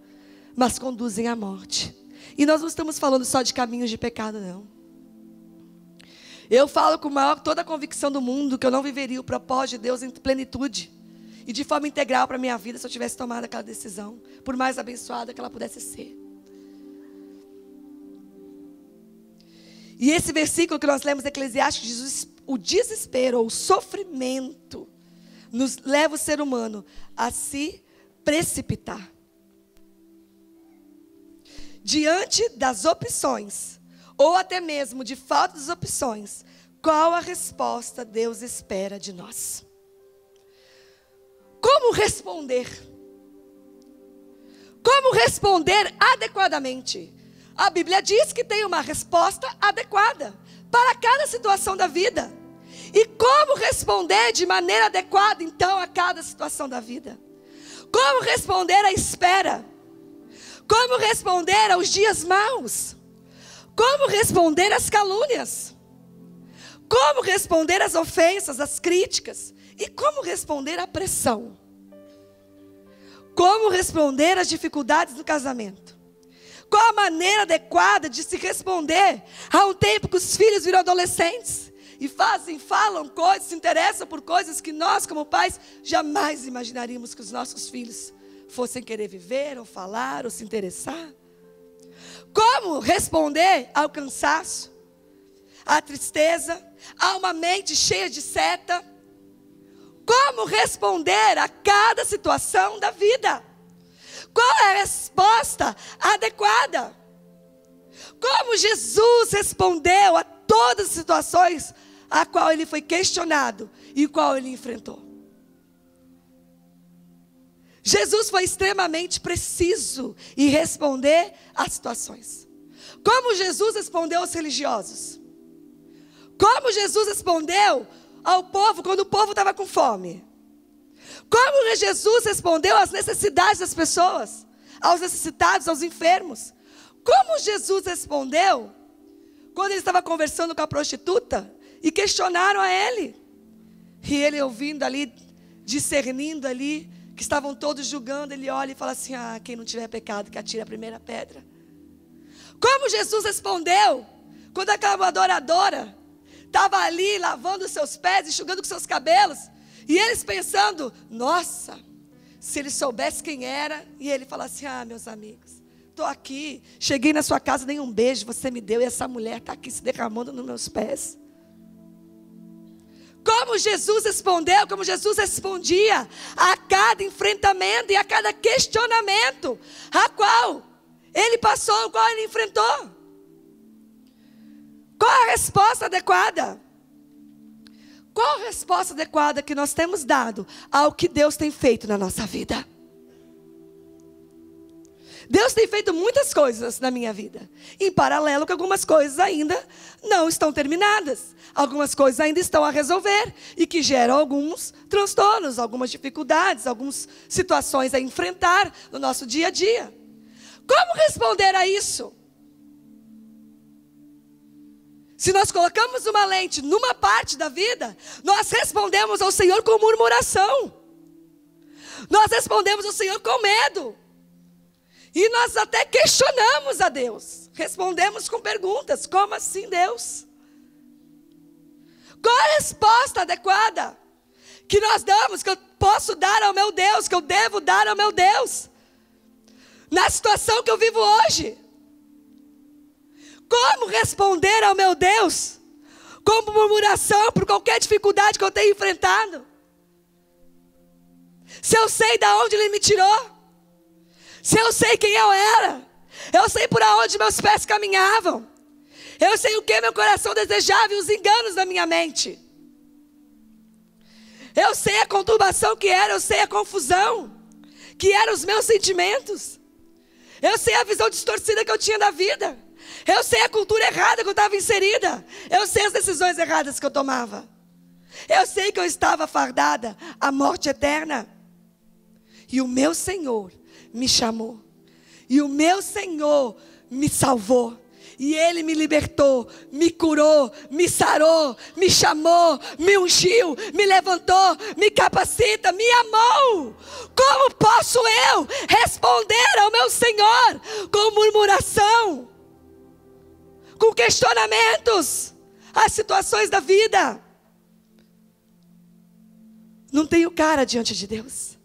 mas conduzem à morte. E nós não estamos falando só de caminhos de pecado, não. Eu falo com toda a convicção do mundo que eu não viveria o propósito de Deus em plenitude e de forma integral para a minha vida se eu tivesse tomado aquela decisão, por mais abençoada que ela pudesse ser. E esse versículo que nós lemos em Eclesiastes diz: o desespero ou o sofrimento nos leva o ser humano a se precipitar. Diante das opções, ou até mesmo de falta de opções, qual a resposta Deus espera de nós? Como responder? Como responder adequadamente? A Bíblia diz que tem uma resposta adequada para cada situação da vida. E como responder de maneira adequada, então, a cada situação da vida? Como responder à espera? Como responder aos dias maus? Como responder às calúnias? Como responder às ofensas, às críticas? E como responder à pressão? Como responder às dificuldades no casamento? Qual a maneira adequada de se responder a um tempo que os filhos viram adolescentes e falam coisas, se interessam por coisas que nós, como pais, jamais imaginaríamos que os nossos filhos fossem querer viver, ou falar, ou se interessar? Como responder ao cansaço, à tristeza, a uma mente cheia de seta? Como responder a cada situação da vida? Qual é a resposta adequada? Como Jesus respondeu a todas as situações a qual ele foi questionado e qual ele enfrentou? Jesus foi extremamente preciso em responder às situações. Como Jesus respondeu aos religiosos? Como Jesus respondeu ao povo quando o povo estava com fome? Como Jesus respondeu às necessidades das pessoas, aos necessitados, aos enfermos? Como Jesus respondeu quando ele estava conversando com a prostituta e questionaram a ele? E ele ouvindo ali, discernindo ali, que estavam todos julgando, ele olha e fala assim: ah, quem não tiver pecado, que atire a primeira pedra. Como Jesus respondeu quando aquela adoradora estava ali lavando os seus pés, enxugando com seus cabelos, e eles pensando: nossa, se ele soubesse quem era, e ele fala assim: ah, meus amigos, estou aqui, cheguei na sua casa, nem um beijo você me deu, e essa mulher está aqui se derramando nos meus pés. Como Jesus respondeu, como Jesus respondia a cada enfrentamento e a cada questionamento, a qual ele passou, qual ele enfrentou. Qual a resposta adequada? Qual a resposta adequada que nós temos dado ao que Deus tem feito na nossa vida? Deus tem feito muitas coisas na minha vida. Em paralelo com algumas coisas ainda não estão terminadas. Algumas coisas ainda estão a resolver. E que geram alguns transtornos, algumas dificuldades, algumas situações a enfrentar no nosso dia a dia. Como responder a isso? Se nós colocamos uma lente numa parte da vida, nós respondemos ao Senhor com murmuração. Nós respondemos ao Senhor com medo. E nós até questionamos a Deus. Respondemos com perguntas. Como assim, Deus? Qual a resposta adequada que nós damos, que eu posso dar ao meu Deus, que eu devo dar ao meu Deus, na situação que eu vivo hoje? Como responder ao meu Deus com murmuração por qualquer dificuldade que eu tenha enfrentado? Se eu sei de onde Ele me tirou, se eu sei quem eu era, eu sei por onde meus pés caminhavam, eu sei o que meu coração desejava e os enganos da minha mente. Eu sei a conturbação que era, eu sei a confusão que eram os meus sentimentos. Eu sei a visão distorcida que eu tinha da vida. Eu sei a cultura errada que eu estava inserida. Eu sei as decisões erradas que eu tomava. Eu sei que eu estava fardada à morte eterna. E o meu Senhor me chamou. E o meu Senhor me salvou. E Ele me libertou, me curou, me sarou, me chamou, me ungiu, me levantou, me capacita, me amou. Como posso eu responder ao meu Senhor com murmuração, com questionamentos às situações da vida? Não tenho cara diante de Deus.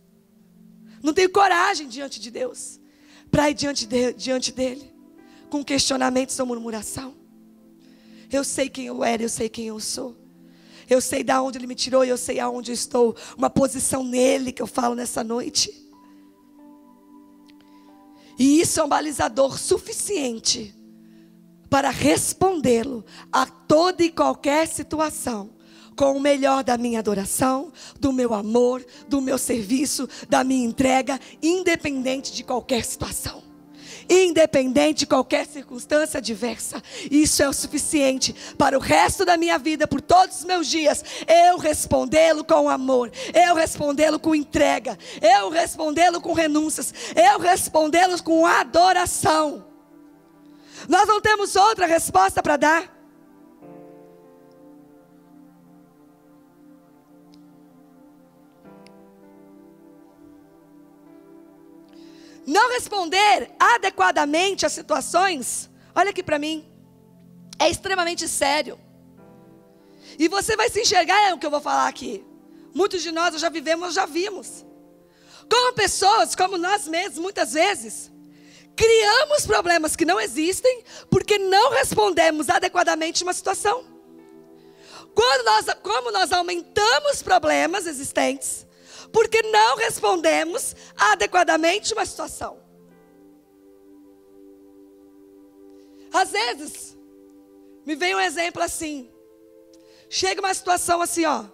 Não tenho coragem diante de Deus para ir diante dEle com questionamentos ou murmuração. Eu sei quem eu era, eu sei quem eu sou. Eu sei de onde Ele me tirou e eu sei aonde eu estou. Uma posição nele que eu falo nessa noite. E isso é um balizador suficiente para respondê-lo a toda e qualquer situação com o melhor da minha adoração, do meu amor, do meu serviço, da minha entrega, independente de qualquer situação. Independente de qualquer circunstância adversa. Isso é o suficiente para o resto da minha vida, por todos os meus dias, eu respondê-lo com amor, eu respondê-lo com entrega, eu respondê-lo com renúncias, eu respondê-lo com adoração. Nós não temos outra resposta para dar. Não responder adequadamente às situações, olha aqui para mim, é extremamente sério. E você vai se enxergar no que eu vou falar aqui. Muitos de nós já vivemos, já vimos. Como pessoas, como nós mesmos, muitas vezes, criamos problemas que não existem, porque não respondemos adequadamente uma situação. Como nós aumentamos problemas existentes, porque não respondemos adequadamente uma situação. Às vezes, me vem um exemplo assim. Chega uma situação assim, ó.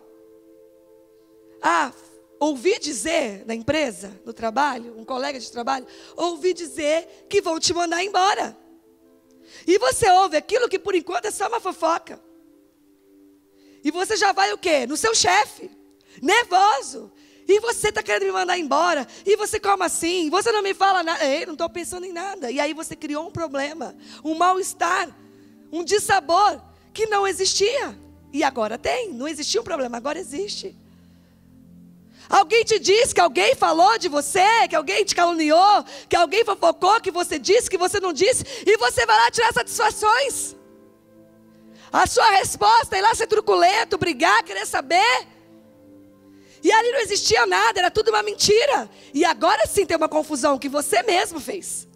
Ouvi dizer na empresa, no trabalho, um colega de trabalho, ouvi dizer que vão te mandar embora. E você ouve aquilo que por enquanto é só uma fofoca. E você já vai o quê? No seu chefe, nervoso. E você está querendo me mandar embora. E você, como assim? Você não me fala nada. Ei, não estou pensando em nada. E aí você criou um problema, um mal-estar, um dissabor que não existia. E agora tem. Não existia um problema, agora existe. Alguém te disse que alguém falou de você, que alguém te caluniou, que alguém fofocou, que você disse, que você não disse. E você vai lá tirar satisfações. A sua resposta é ir lá ser truculento, brigar, querer saber. E ali não existia nada, era tudo uma mentira. E agora sim tem uma confusão que você mesmo fez.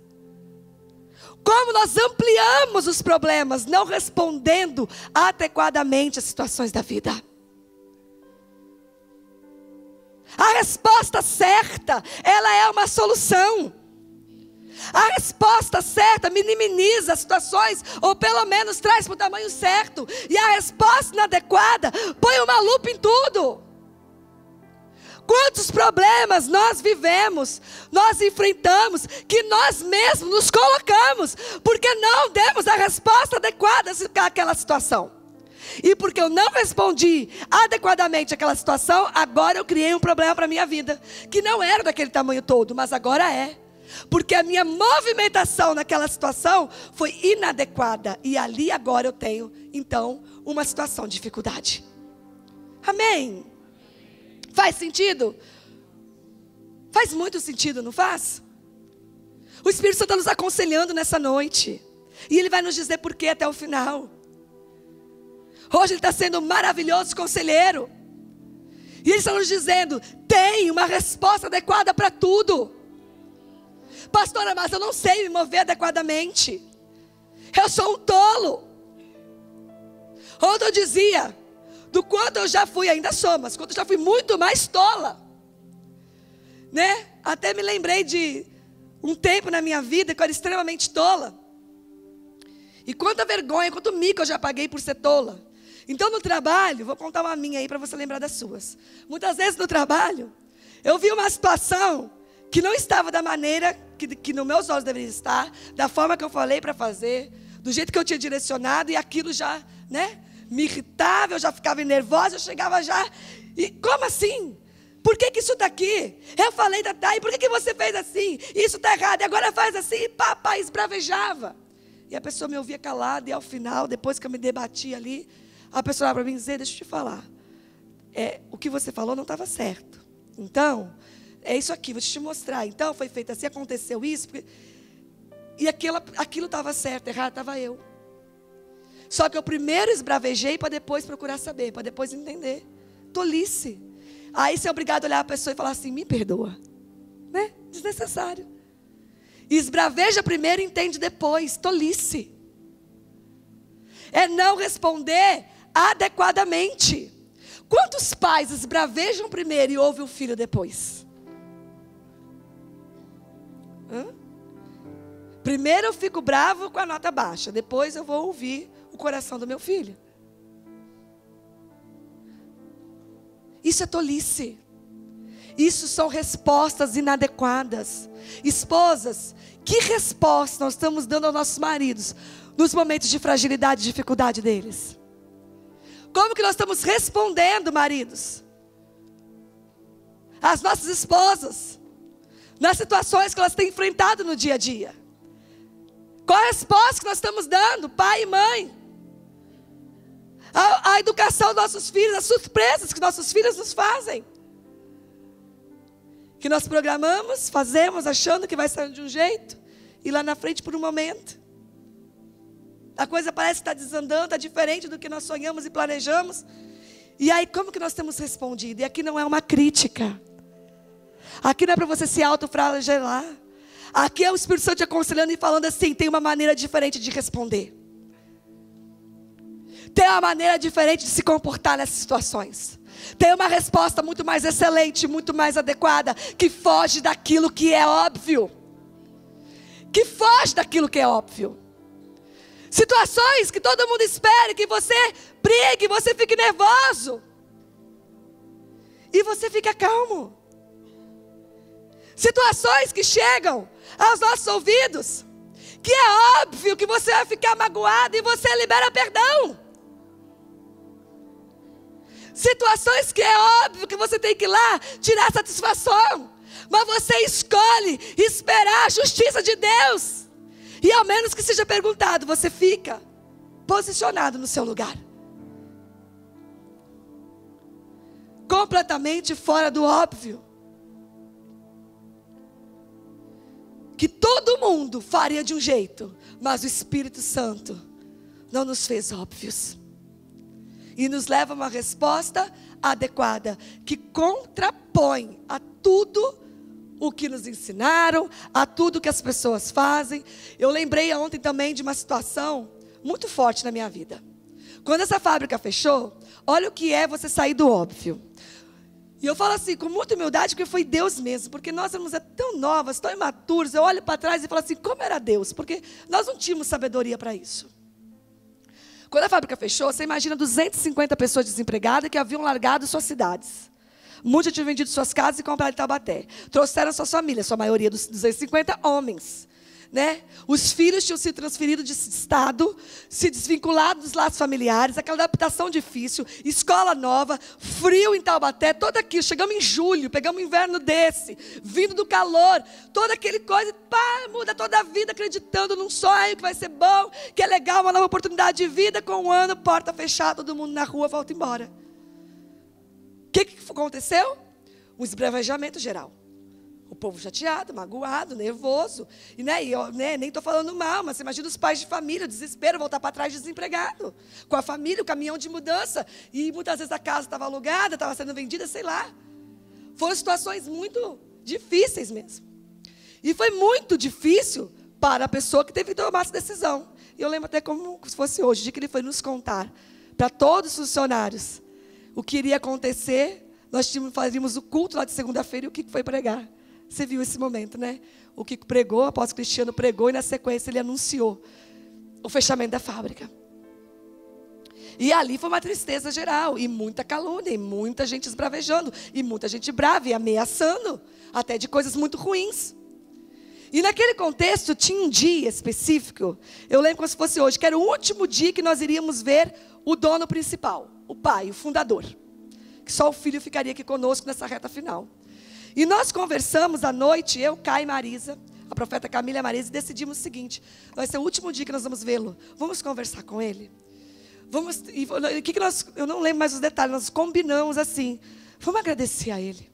Como nós ampliamos os problemas, não respondendo adequadamente às situações da vida. A resposta certa, ela é uma solução. A resposta certa minimiza as situações, ou pelo menos traz para o tamanho certo. E a resposta inadequada põe uma lupa em tudo. Quantos problemas nós vivemos, nós enfrentamos, que nós mesmos nos colocamos, porque não demos a resposta adequada àquela situação. E porque eu não respondi adequadamente àquela situação, agora eu criei um problema para a minha vida, que não era daquele tamanho todo, mas agora é. Porque a minha movimentação naquela situação foi inadequada. E ali agora eu tenho, então, uma situação de dificuldade. Amém? Faz sentido? Faz muito sentido, não faz? O Espírito Santo está nos aconselhando nessa noite. E Ele vai nos dizer por quê até o final. Hoje Ele está sendo um maravilhoso conselheiro. E Ele está nos dizendo, tem uma resposta adequada para tudo. Pastora, mas eu não sei me mover adequadamente. Eu sou um tolo. Ontem eu dizia, do quanto eu já fui, ainda sou, mas quanto eu já fui muito mais tola. Né? Até me lembrei de um tempo na minha vida que eu era extremamente tola. E quanta vergonha, quanto mico eu já paguei por ser tola. Então no trabalho, vou contar uma minha aí para você lembrar das suas. Muitas vezes no trabalho, eu vi uma situação que não estava da maneira que nos meus olhos deveria estar, da forma que eu falei para fazer, do jeito que eu tinha direcionado, e aquilo já, né, me irritava, eu já ficava nervosa, eu chegava já, e como assim? Por que isso está aqui? Eu falei, e por que você fez assim? Isso está errado, e agora faz assim, e papai, esbravejava. E a pessoa me ouvia calada, e ao final, depois que eu me debati ali, a pessoa olhava para mim e dizia, deixa eu te falar, o que você falou não estava certo. Então, é isso aqui, vou te mostrar. Então, foi feito assim, aconteceu isso. E aquilo estava certo, errado estava eu. Só que eu primeiro esbravejei para depois procurar saber, para depois entender. Tolice. Aí você é obrigado a olhar a pessoa e falar assim, me perdoa. Né? Desnecessário. Esbraveja primeiro e entende depois. Tolice. É não responder adequadamente. Quantos pais esbravejam primeiro e ouvem o filho depois? Primeiro eu fico bravo com a nota baixa, depois eu vou ouvir o coração do meu filho. Isso é tolice. Isso são respostas inadequadas. Esposas, que resposta nós estamos dando aos nossos maridos nos momentos de fragilidade e dificuldade deles? Como que nós estamos respondendo, maridos? As nossas esposas, nas situações que elas têm enfrentado no dia a dia. Qual a resposta que nós estamos dando, pai e mãe? A educação dos nossos filhos, as surpresas que nossos filhos nos fazem. Que nós programamos, fazemos, achando que vai sair de um jeito, e lá na frente, por um momento, a coisa parece estar desandando, está diferente do que nós sonhamos e planejamos. E aí, como que nós temos respondido? E aqui não é uma crítica. Aqui não é para você se autoflagelar. Aqui é o Espírito Santo te aconselhando e falando assim, tem uma maneira diferente de responder. Tem uma maneira diferente de se comportar nessas situações. Tem uma resposta muito mais excelente, muito mais adequada, que foge daquilo que é óbvio. Que foge daquilo que é óbvio. Situações que todo mundo espere, que você brigue, você fique nervoso. E você fica calmo. Situações que chegam aos nossos ouvidos, que é óbvio que você vai ficar magoado e você libera perdão. Situações que é óbvio que você tem que ir lá tirar satisfação, mas você escolhe esperar a justiça de Deus. E ao menos que seja perguntado, você fica posicionado no seu lugar. Completamente fora do óbvio. Que todo mundo faria de um jeito, mas o Espírito Santo não nos fez óbvios. E nos leva a uma resposta adequada, que contrapõe a tudo o que nos ensinaram, a tudo que as pessoas fazem. Eu lembrei ontem também de uma situação muito forte na minha vida. Quando essa fábrica fechou, olha o que é você sair do óbvio. E eu falo assim, com muita humildade, porque foi Deus mesmo. Porque nós éramos tão novas, tão imaturos. Eu olho para trás e falo assim, como era Deus? Porque nós não tínhamos sabedoria para isso. Quando a fábrica fechou, você imagina 250 pessoas desempregadas que haviam largado suas cidades. Muitos tinham vendido suas casas e comprado em Taubaté. Trouxeram suas famílias, sua maioria dos 250 homens. Né? Os filhos tinham sido transferidos de estado, se desvinculado dos laços familiares, aquela adaptação difícil, escola nova, frio em Taubaté, todo aquilo. Chegamos em julho, pegamos um inverno desse, vindo do calor, toda aquele coisa, pá, muda toda a vida, acreditando num sonho que vai ser bom, que é legal, uma nova oportunidade de vida, com um ano, porta fechada, todo mundo na rua, volta embora. O que aconteceu? Um esbravejamento geral. O povo chateado, magoado, nervoso. E, eu nem estou falando mal, mas você imagina os pais de família, o desespero, voltar para trás desempregado. Com a família, o caminhão de mudança. E muitas vezes a casa estava alugada, estava sendo vendida, sei lá. Foram situações muito difíceis mesmo. E foi muito difícil para a pessoa que teve que tomar essa decisão. E eu lembro até como se fosse hoje, de que ele foi nos contar, para todos os funcionários, o que iria acontecer. Nós fazíamos o culto lá de segunda-feira e o que foi pregar. Você viu esse momento, né? O Kiko pregou, o apóstolo Cristiano pregou e na sequência ele anunciou o fechamento da fábrica. E ali foi uma tristeza geral, e muita calúnia, e muita gente esbravejando, e muita gente brava e ameaçando, até de coisas muito ruins. E naquele contexto tinha um dia específico, eu lembro como se fosse hoje, que era o último dia que nós iríamos ver o dono principal, o pai, o fundador. Que só o filho ficaria aqui conosco nessa reta final. E nós conversamos à noite, eu, Caio e Marisa, a profeta Camila e a Marisa, e decidimos o seguinte: vai ser o último dia que nós vamos vê-lo. Vamos conversar com ele? Eu não lembro mais os detalhes, nós combinamos assim: vamos agradecer a ele,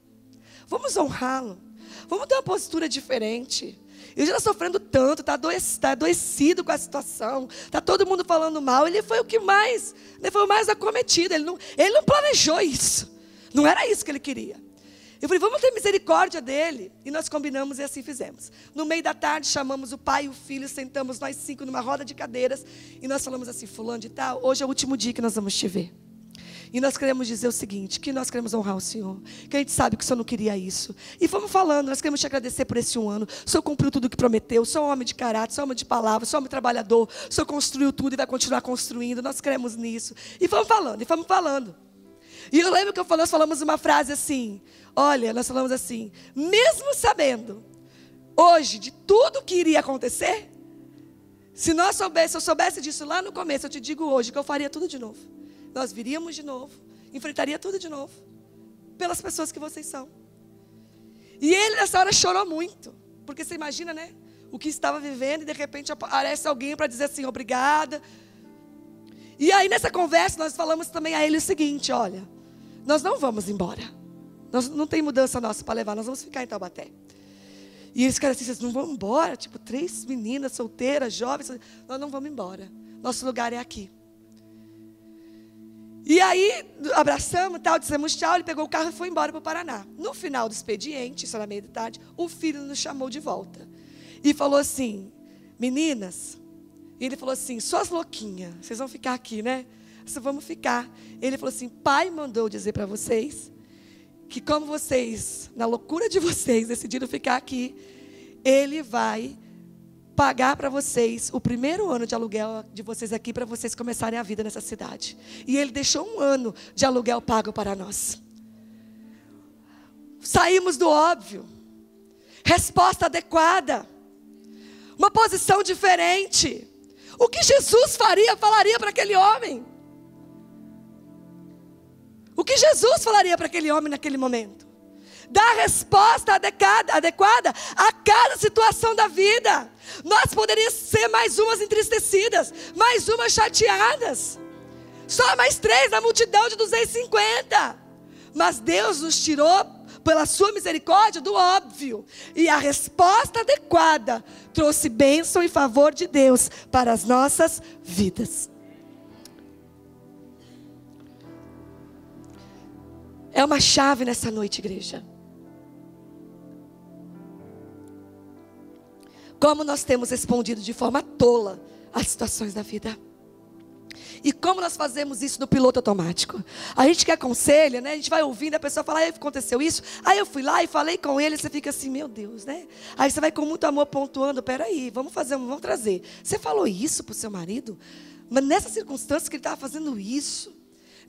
vamos honrá-lo, vamos ter uma postura diferente. Ele já está sofrendo tanto, está adoecido com a situação, está todo mundo falando mal. Ele foi o mais acometido, ele não planejou isso, não era isso que ele queria. Eu falei, vamos ter misericórdia dele. E nós combinamos e assim fizemos. No meio da tarde, chamamos o pai e o filho, sentamos nós 5 numa roda de cadeiras. E nós falamos assim, fulano de tal, hoje é o último dia que nós vamos te ver. E nós queremos dizer o seguinte, que nós queremos honrar o Senhor. Que a gente sabe que o Senhor não queria isso. E fomos falando, nós queremos te agradecer por esse 1 ano. O Senhor cumpriu tudo o que prometeu. O Senhor é um homem de caráter, o Senhor é um homem de palavra, o Senhor é um homem trabalhador. O Senhor construiu tudo e vai continuar construindo. Nós cremos nisso. E fomos falando. E eu lembro que nós falamos uma frase assim, olha, nós falamos assim, mesmo sabendo, hoje, de tudo que iria acontecer, se eu soubesse disso lá no começo, eu te digo hoje, que eu faria tudo de novo. Nós viríamos de novo, enfrentaria tudo de novo, pelas pessoas que vocês são. E ele nessa hora chorou muito, porque você imagina, né, o que estava vivendo, e de repente aparece alguém para dizer assim, obrigada. E aí nessa conversa nós falamos também a ele o seguinte, olha, nós não vamos embora. Nós não tem mudança nossa para levar, nós vamos ficar em Taubaté. E eles ficaram assim, vocês não vão embora? Tipo, 3 meninas solteiras, jovens, nós não vamos embora. Nosso lugar é aqui. E aí, abraçamos, tal, dissemos tchau, ele pegou o carro e foi embora para o Paraná. No final do expediente, isso era meia da tarde, o filho nos chamou de volta. E falou assim, meninas, e ele falou assim, suas louquinhas, vocês vão ficar aqui, né? Vamos ficar. Ele falou assim, pai mandou dizer para vocês, que como vocês, na loucura de vocês, decidiram ficar aqui, ele vai pagar para vocês o primeiro ano de aluguel de vocês aqui, para vocês começarem a vida nessa cidade. E ele deixou 1 ano de aluguel pago para nós. Saímos do óbvio. Resposta adequada. Uma posição diferente. O que Jesus falaria para aquele homem? O que Jesus falaria para aquele homem naquele momento? Dar resposta adequada a cada situação da vida. Nós poderíamos ser mais umas entristecidas, mais umas chateadas. Só mais 3 na multidão de 250. Mas Deus nos tirou, pela sua misericórdia, do óbvio. E a resposta adequada trouxe bênção e favor de Deus para as nossas vidas. É uma chave nessa noite, igreja. Como nós temos respondido de forma tola às situações da vida. E como nós fazemos isso no piloto automático? A gente que aconselha, né? A gente vai ouvindo, a pessoa fala, aconteceu isso. Aí eu fui lá e falei com ele, você fica assim, meu Deus, né? Aí você vai com muito amor pontuando, peraí, vamos trazer. Você falou isso para o seu marido? Mas nessa circunstância que ele estava fazendo isso,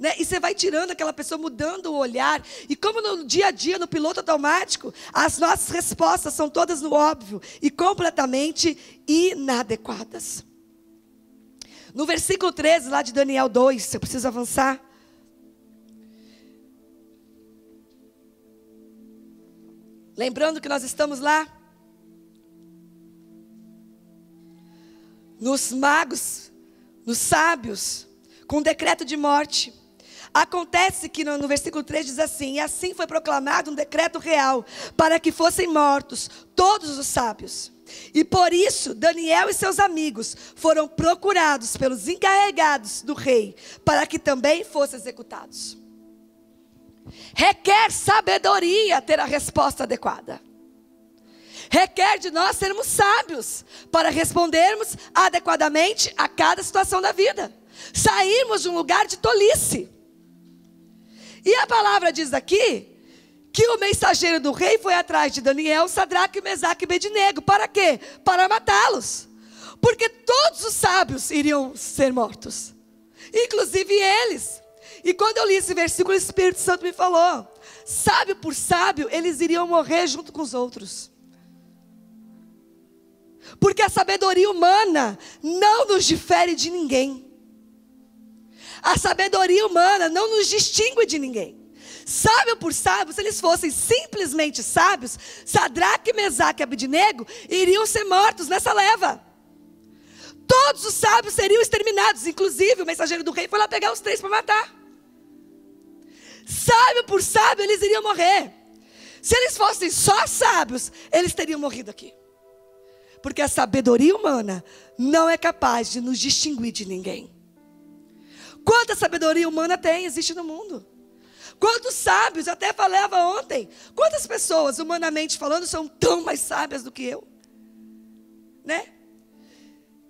né? E você vai tirando aquela pessoa, mudando o olhar. E como no dia a dia, no piloto automático, as nossas respostas são todas no óbvio e completamente inadequadas. No versículo 13, lá de Daniel 2, eu preciso avançar. Lembrando que nós estamos lá nos magos, nos sábios, com decreto de morte. Acontece que no versículo 3 diz assim: e assim foi proclamado um decreto real, para que fossem mortos todos os sábios. E por isso, Daniel e seus amigos foram procurados pelos encarregados do rei, para que também fossem executados. Requer sabedoria ter a resposta adequada. Requer de nós sermos sábios, para respondermos adequadamente a cada situação da vida. Sairmos de um lugar de tolice. E a palavra diz aqui que o mensageiro do rei foi atrás de Daniel, Sadraque, Mesaque e Abednego. Para quê? Para matá-los. Porque todos os sábios iriam ser mortos. Inclusive eles. E quando eu li esse versículo, o Espírito Santo me falou: sábio por sábio, eles iriam morrer junto com os outros. Porque a sabedoria humana não nos difere de ninguém. A sabedoria humana não nos distingue de ninguém. Sábio por sábio, se eles fossem simplesmente sábios, Sadraque, Mesaque e Abednego iriam ser mortos nessa leva. Todos os sábios seriam exterminados. Inclusive o mensageiro do rei foi lá pegar os 3 para matar. Sábio por sábio, eles iriam morrer. Se eles fossem só sábios, eles teriam morrido aqui. Porque a sabedoria humana não é capaz de nos distinguir de ninguém. Quanta sabedoria humana existe no mundo? Quantos sábios, até falava ontem, quantas pessoas, humanamente falando, são tão mais sábias do que eu? Né?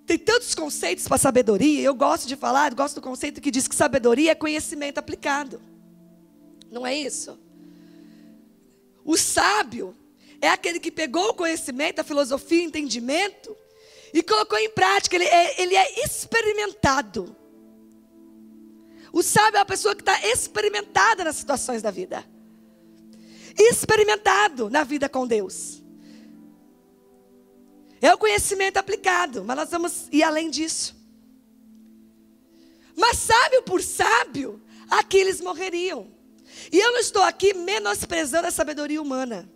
Tem tantos conceitos para sabedoria. Eu gosto de falar, gosto do conceito que diz que sabedoria é conhecimento aplicado. Não é isso? O sábio é aquele que pegou o conhecimento, a filosofia, o entendimento e colocou em prática. Ele é experimentado. O sábio é a pessoa que está experimentada nas situações da vida. Experimentado na vida com Deus. É o conhecimento aplicado, mas nós vamos ir além disso. Mas sábio por sábio, aqui eles morreriam. E eu não estou aqui menosprezando a sabedoria humana.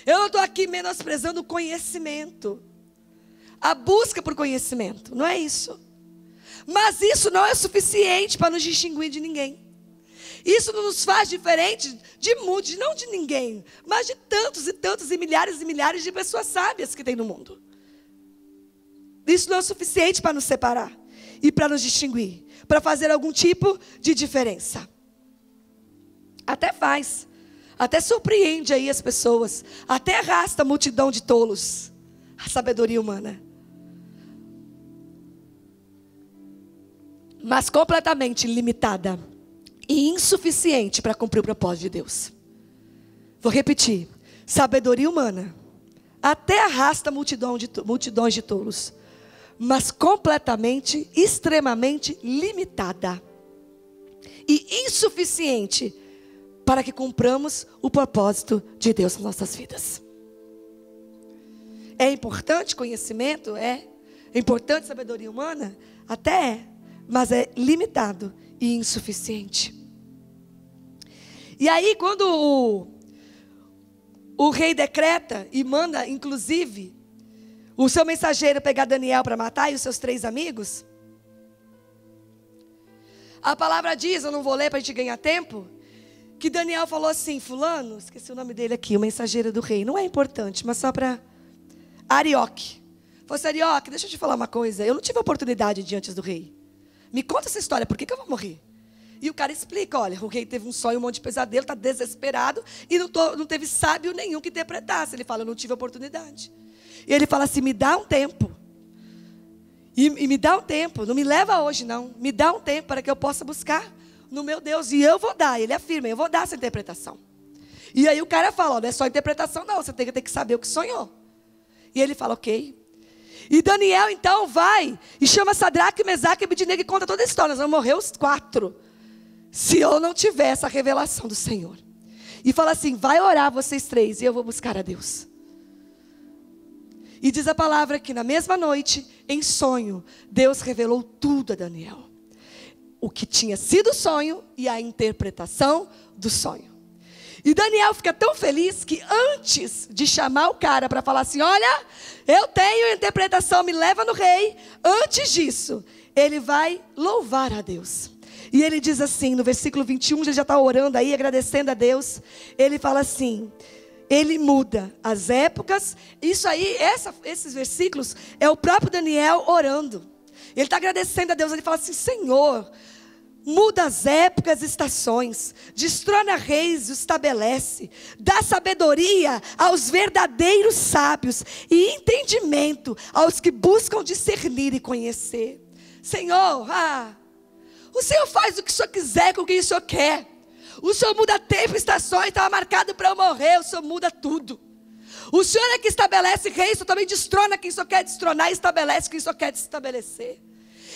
Eu não estou aqui menosprezando o conhecimento. A busca por conhecimento, não é isso. Mas isso não é suficiente para nos distinguir de ninguém. Isso não nos faz diferente de muitos, não de ninguém, mas de tantos e tantos e milhares de pessoas sábias que tem no mundo. Isso não é suficiente para nos separar e para nos distinguir, para fazer algum tipo de diferença. Até faz, até surpreende aí as pessoas, até arrasta a multidão de tolos, a sabedoria humana. Mas completamente limitada e insuficiente para cumprir o propósito de Deus. Vou repetir: sabedoria humana até arrasta multidões de tolos, mas completamente, extremamente limitada e insuficiente para que cumpramos o propósito de Deus nas nossas vidas. É importante conhecimento? É importante sabedoria humana? Até é. Mas é limitado e insuficiente. E aí quando o rei decreta e manda, inclusive, o seu mensageiro pegar Daniel para matar e os seus 3 amigos, a palavra diz, eu não vou ler para a gente ganhar tempo, que Daniel falou assim: fulano, esqueci o nome dele aqui, o mensageiro do rei, não é importante, mas só para Arioque. Falou assim: Arioque, deixa eu te falar uma coisa, eu não tive oportunidade diante do rei. Me conta essa história, por que eu vou morrer? E o cara explica: olha, o rei teve um sonho, um monte de pesadelo, está desesperado e não teve sábio nenhum que interpretasse. Ele fala: eu não tive oportunidade. E ele fala assim: me dá um tempo. E me dá um tempo, não me leva hoje não. Me dá um tempo para que eu possa buscar no meu Deus. E eu vou dar, ele afirma, eu vou dar essa interpretação. E aí o cara fala, ó, não é só interpretação não, você tem que saber o que sonhou. E ele fala, ok. E Daniel então vai e chama Sadraque, Mesaque e Abednego e conta toda a história. Nós vamos morrer os 4, se eu não tiver essa revelação do Senhor. E fala assim, vai orar vocês 3 e eu vou buscar a Deus. E diz a palavra que na mesma noite, em sonho, Deus revelou tudo a Daniel. O que tinha sido o sonho e a interpretação do sonho. E Daniel fica tão feliz que antes de chamar o cara para falar assim, olha, eu tenho a interpretação, me leva no rei. Antes disso, ele vai louvar a Deus. E ele diz assim, no versículo 21, ele já está orando aí, agradecendo a Deus. Ele fala assim, ele muda as épocas. Isso aí, esses versículos, é o próprio Daniel orando. Ele está agradecendo a Deus, ele fala assim, Senhor, muda as épocas e estações, destrona reis e os estabelece, dá sabedoria aos verdadeiros sábios e entendimento aos que buscam discernir e conhecer. Senhor, o Senhor faz o que o Senhor quiser com quem o Senhor quer. O Senhor muda tempo e estações, estava marcado para eu morrer, o Senhor muda tudo. O Senhor é que estabelece reis, o Senhor também destrona quem o Senhor quer destronar e estabelece quem o Senhor quer estabelecer.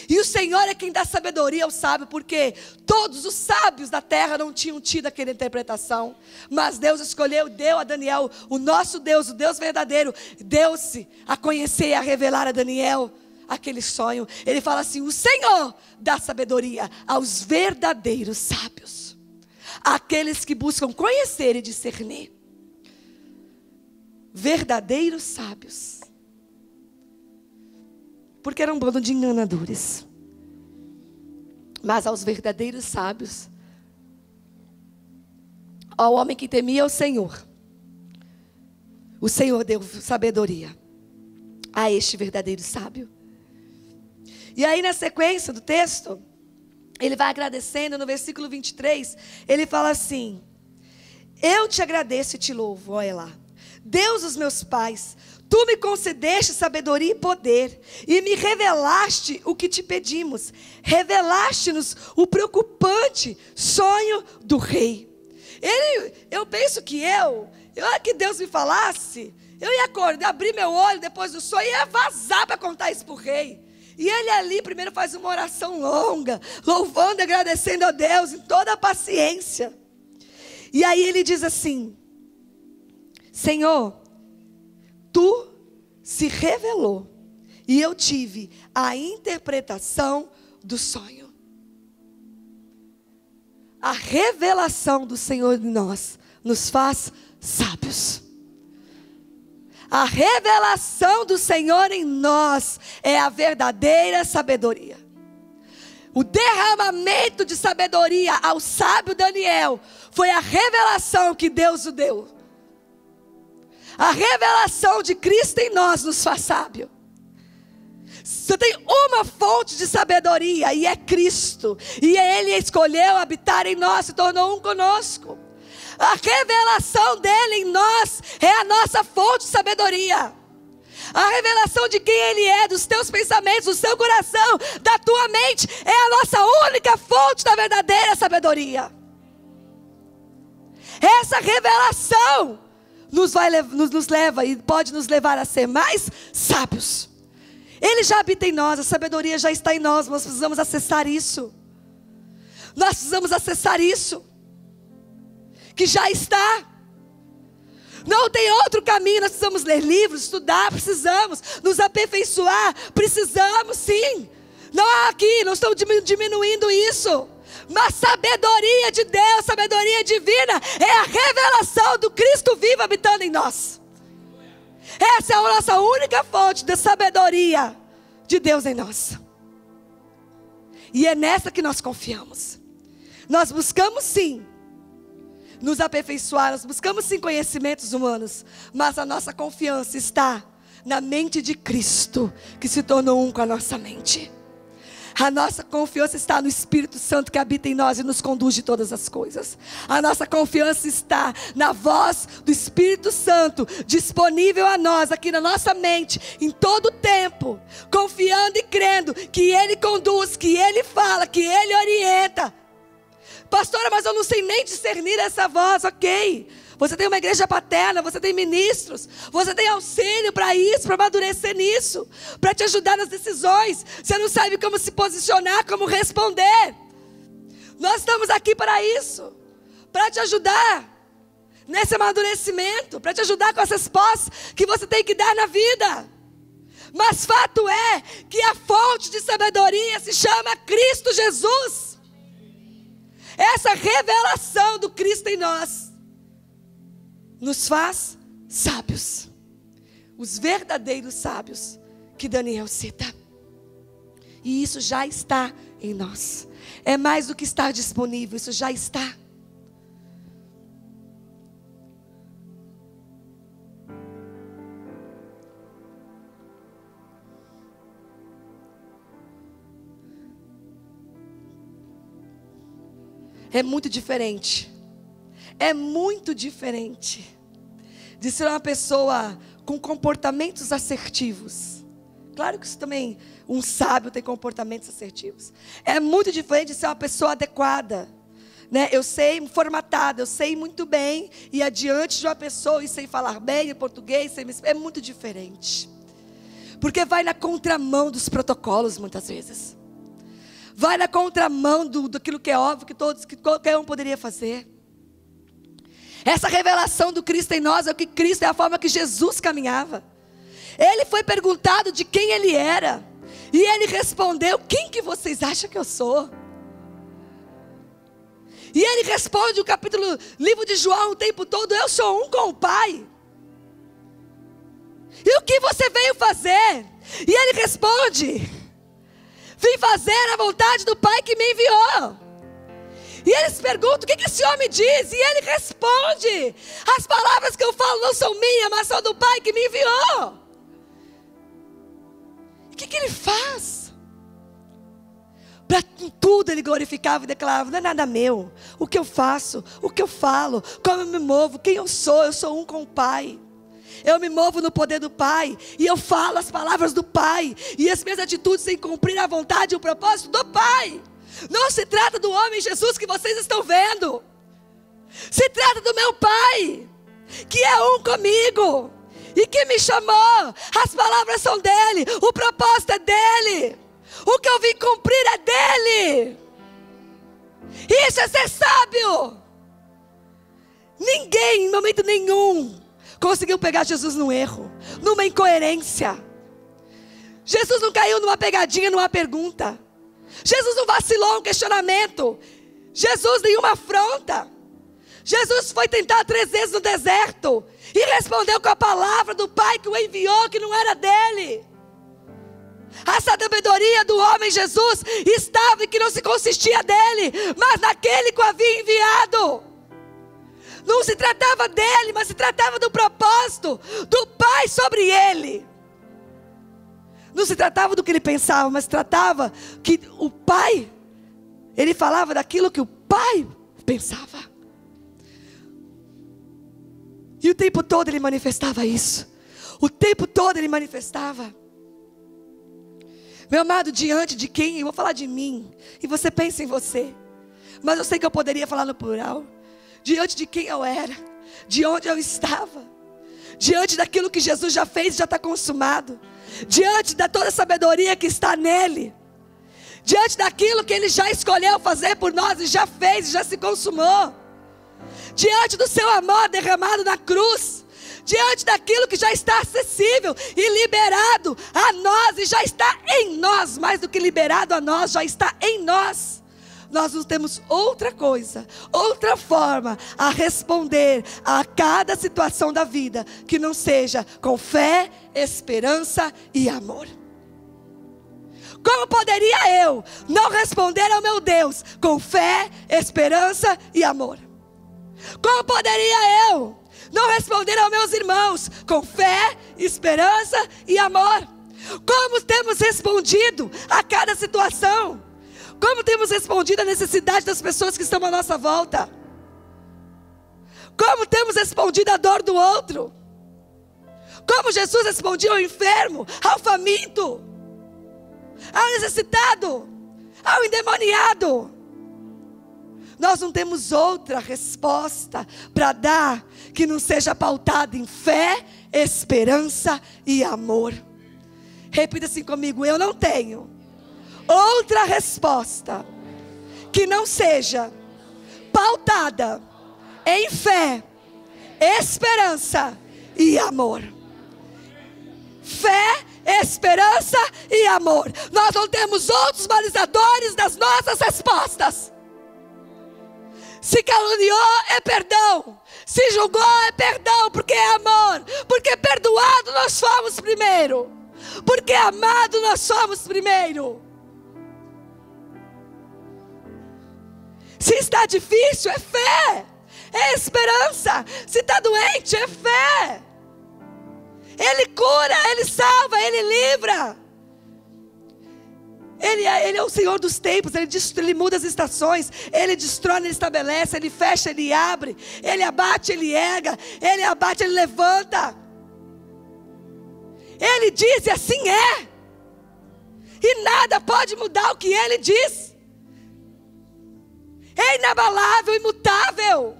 E o Senhor é quem dá sabedoria ao sábio, porque todos os sábios da terra não tinham tido aquela interpretação. Mas Deus escolheu, deu a Daniel, o nosso Deus, o Deus verdadeiro, deu-se a conhecer e a revelar a Daniel aquele sonho. Ele fala assim, o Senhor dá sabedoria aos verdadeiros sábios, aqueles que buscam conhecer e discernir. Verdadeiros sábios. Porque era um bando de enganadores. Mas aos verdadeiros sábios, ao homem que temia o Senhor deu sabedoria a este verdadeiro sábio. E aí na sequência do texto, ele vai agradecendo, no versículo 23, ele fala assim, eu te agradeço e te louvo, olha lá, Deus dos meus pais, tu me concedeste sabedoria e poder, e me revelaste o que te pedimos. Revelaste-nos o preocupante sonho do rei. Eu penso que que Deus me falasse, eu ia acordar, abrir meu olho depois do sonho, e ia vazar para contar isso para o rei. E ele ali primeiro faz uma oração longa, louvando e agradecendo a Deus em toda a paciência. E aí ele diz assim, Senhor, tu se revelou e eu tive a interpretação do sonho. A revelação do Senhor em nós nos faz sábios. A revelação do Senhor em nós é a verdadeira sabedoria. O derramamento de sabedoria ao sábio Daniel foi a revelação que Deus o deu. A revelação de Cristo em nós nos faz sábio. Você tem uma fonte de sabedoria e é Cristo. E Ele escolheu habitar em nós, se tornou um conosco. A revelação dele em nós é a nossa fonte de sabedoria. A revelação de quem Ele é, dos teus pensamentos, do seu coração, da tua mente, é a nossa única fonte da verdadeira sabedoria. Essa revelação nos leva e pode nos levar a ser mais sábios. Ele já habita em nós, a sabedoria já está em nós, nós precisamos acessar isso. Nós precisamos acessar isso, que já está. Não tem outro caminho, nós precisamos ler livros, estudar, precisamos nos aperfeiçoar, precisamos sim. Não aqui, não estou diminuindo isso. Mas sabedoria de Deus, sabedoria divina, é a revelação do Cristo vivo habitando em nós. Essa é a nossa única fonte de sabedoria de Deus em nós. E é nessa que nós confiamos. Nós buscamos sim nos aperfeiçoar, nós buscamos sim conhecimentos humanos, mas a nossa confiança está na mente de Cristo, que se tornou um com a nossa mente. A nossa confiança está no Espírito Santo que habita em nós e nos conduz de todas as coisas. A nossa confiança está na voz do Espírito Santo, disponível a nós, aqui na nossa mente, em todo o tempo, confiando e crendo que Ele conduz, que Ele fala, que Ele orienta. Pastora, mas eu não sei nem discernir essa voz. Ok, você tem uma igreja paterna, você tem ministros, você tem auxílio para isso, para amadurecer nisso, para te ajudar nas decisões. Você não sabe como se posicionar, como responder. Nós estamos aqui para isso, para te ajudar nesse amadurecimento, para te ajudar com as respostas que você tem que dar na vida. Mas fato é que a fonte de sabedoria se chama Cristo Jesus. Essa revelação do Cristo em nós nos faz sábios, os verdadeiros sábios que Daniel cita. E isso já está em nós. É mais do que estar disponível, isso já está. É muito diferente. É muito diferente de ser uma pessoa com comportamentos assertivos. Claro que isso também, um sábio tem comportamentos assertivos. É muito diferente de ser uma pessoa adequada, né? Eu sei formatada, eu sei muito bem ir adiante de uma pessoa e sei falar bem em português, é muito diferente. Porque vai na contramão dos protocolos muitas vezes. Vai na contramão daquilo que é óbvio que qualquer um poderia fazer. Essa revelação do Cristo em nós é o que Cristo, é a forma que Jesus caminhava. Ele foi perguntado de quem ele era, e ele respondeu: quem que vocês acham que eu sou? E ele responde o livro de João o tempo todo: eu sou um com o Pai. E o que você veio fazer? E ele responde: vim fazer a vontade do Pai que me enviou. E eles perguntam: o que esse homem diz? E ele responde: as palavras que eu falo não são minhas, mas são do Pai que me enviou. O que ele faz? Para tudo ele glorificava e declarava: não é nada meu. O que eu faço, o que eu falo, como eu me movo, quem eu sou um com o Pai. Eu me movo no poder do Pai, e eu falo as palavras do Pai, e as minhas atitudes em cumprir a vontade e o propósito do Pai. Não se trata do homem Jesus que vocês estão vendo. Se trata do meu Pai, que é um comigo, e que me chamou. As palavras são dele, o propósito é dele, o que eu vim cumprir é dele. Isso é ser sábio. Ninguém, em momento nenhum, conseguiu pegar Jesus num erro, numa incoerência. Jesus não caiu numa pegadinha, numa pergunta. Jesus não vacilou um questionamento. Jesus nenhuma afronta. Jesus foi tentar 3 vezes no deserto e respondeu com a palavra do Pai que o enviou, que não era dele. A sabedoria do homem Jesus estava em que não se consistia dele, mas naquele que o havia enviado. Não se tratava dele, mas se tratava do propósito do Pai sobre ele. Não se tratava do que ele pensava, mas se tratava que o Pai, ele falava daquilo que o Pai pensava. E o tempo todo ele manifestava isso. O tempo todo ele manifestava. Meu amado, diante de quem? Eu vou falar de mim, e você pensa em você. Mas eu sei que eu poderia falar no plural. Diante de quem eu era, de onde eu estava, diante daquilo que Jesus já fez e já está consumado, diante da toda a sabedoria que está nele, diante daquilo que ele já escolheu fazer por nós e já fez e já se consumou, diante do seu amor derramado na cruz, diante daquilo que já está acessível e liberado a nós e já está em nós, mais do que liberado a nós, já está em nós. Nós não temos outra coisa, outra forma a responder a cada situação da vida que não seja com fé, esperança e amor. Como poderia eu não responder ao meu Deus com fé, esperança e amor? Como poderia eu não responder aos meus irmãos com fé, esperança e amor? Como temos respondido a cada situação? Como temos respondido à necessidade das pessoas que estão à nossa volta? Como temos respondido à dor do outro? Como Jesus respondia ao enfermo, ao faminto, ao necessitado, ao endemoniado? Nós não temos outra resposta para dar que não seja pautada em fé, esperança e amor. Repita assim comigo: eu não tenho outra resposta que não seja pautada em fé, esperança e amor. Fé, esperança e amor. Nós não temos outros balizadores das nossas respostas. Se caluniou é perdão, se julgou é perdão, porque é amor, porque perdoado nós fomos primeiro, porque amado nós somos primeiro. Se está difícil é fé, é esperança. Se está doente é fé. Ele cura, Ele salva, Ele livra. Ele é o Senhor dos tempos. Ele muda as estações. Ele destrói, Ele estabelece. Ele fecha, Ele abre. Ele abate, Ele erga. Ele abate, Ele levanta. Ele diz e assim é. E nada pode mudar o que Ele diz. É inabalável, imutável.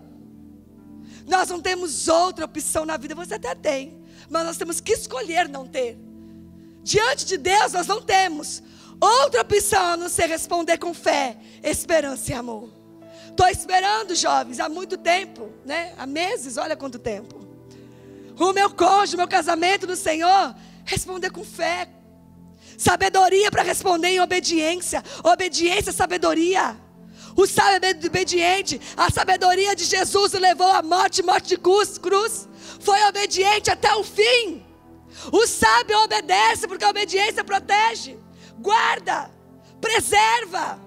Nós não temos outra opção na vida. Você até tem, mas nós temos que escolher não ter. Diante de Deus nós não temos outra opção a não ser responder com fé, esperança e amor. Estou esperando, jovens, há muito tempo, né? Há meses, olha quanto tempo. O meu cônjuge, o meu casamento no Senhor, responder com fé. Sabedoria para responder em obediência. Obediência, sabedoria. O sábio é obediente. A sabedoria de Jesus o levou à morte, morte de cruz. Foi obediente até o fim. O sábio obedece porque a obediência protege, guarda, preserva,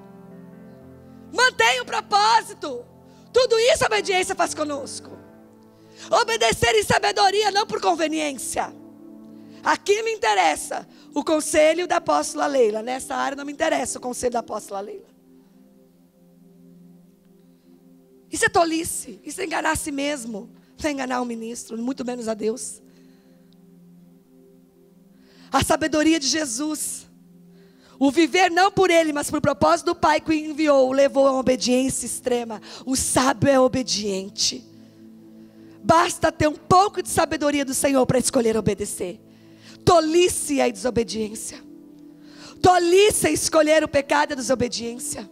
mantém o propósito. Tudo isso a obediência faz conosco. Obedecer em sabedoria, não por conveniência. Aqui me interessa o conselho da apóstola Leila. Nessa área não me interessa o conselho da apóstola Leila. Isso é tolice, isso é enganar a si mesmo. Não é enganar o ministro, muito menos a Deus. A sabedoria de Jesus, o viver não por Ele, mas por propósito do Pai que o enviou, o levou a uma obediência extrema. O sábio é obediente. Basta ter um pouco de sabedoria do Senhor para escolher obedecer. Tolice é a desobediência. Tolice é escolher o pecado e a desobediência.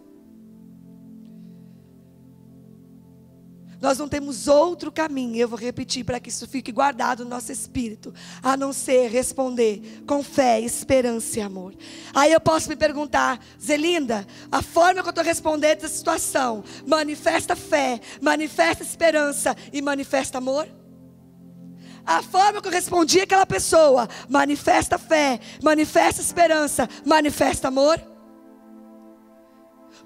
Nós não temos outro caminho, eu vou repetir para que isso fique guardado no nosso espírito, a não ser responder com fé, esperança e amor. Aí eu posso me perguntar: Zelinda, a forma que eu estou respondendo essa situação manifesta fé, manifesta esperança e manifesta amor? A forma que eu respondi àquela pessoa manifesta fé, manifesta esperança, manifesta amor?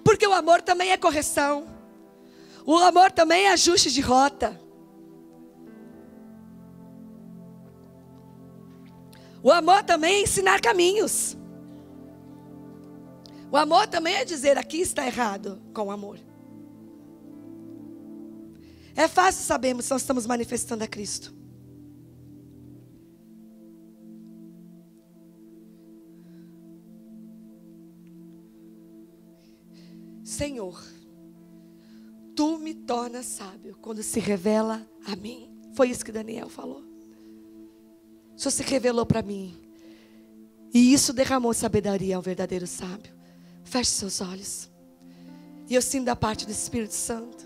Porque o amor também é correção. O amor também é ajuste de rota. O amor também é ensinar caminhos. O amor também é dizer: aqui está errado, com amor. É fácil sabermos se nós estamos manifestando a Cristo. Senhor, Tu me tornas sábio quando se revela a mim. Foi isso que Daniel falou. O Senhor se revelou para mim. E isso derramou sabedoria ao verdadeiro sábio. Feche seus olhos. E eu sinto da parte do Espírito Santo.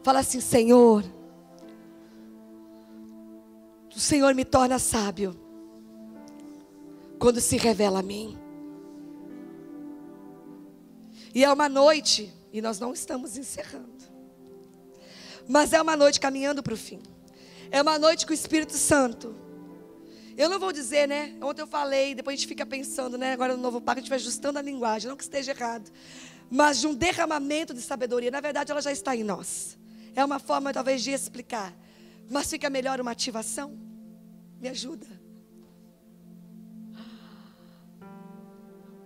Fala assim: Senhor, o Senhor me torna sábio quando se revela a mim. E é uma noite, e nós não estamos encerrando, mas é uma noite caminhando para o fim. É uma noite que o Espírito Santo, eu não vou dizer, né? Ontem eu falei, depois a gente fica pensando, né? Agora no novo pacto a gente vai ajustando a linguagem, não que esteja errado, mas de um derramamento de sabedoria. Na verdade ela já está em nós. É uma forma talvez de explicar, mas fica melhor uma ativação. Me ajuda.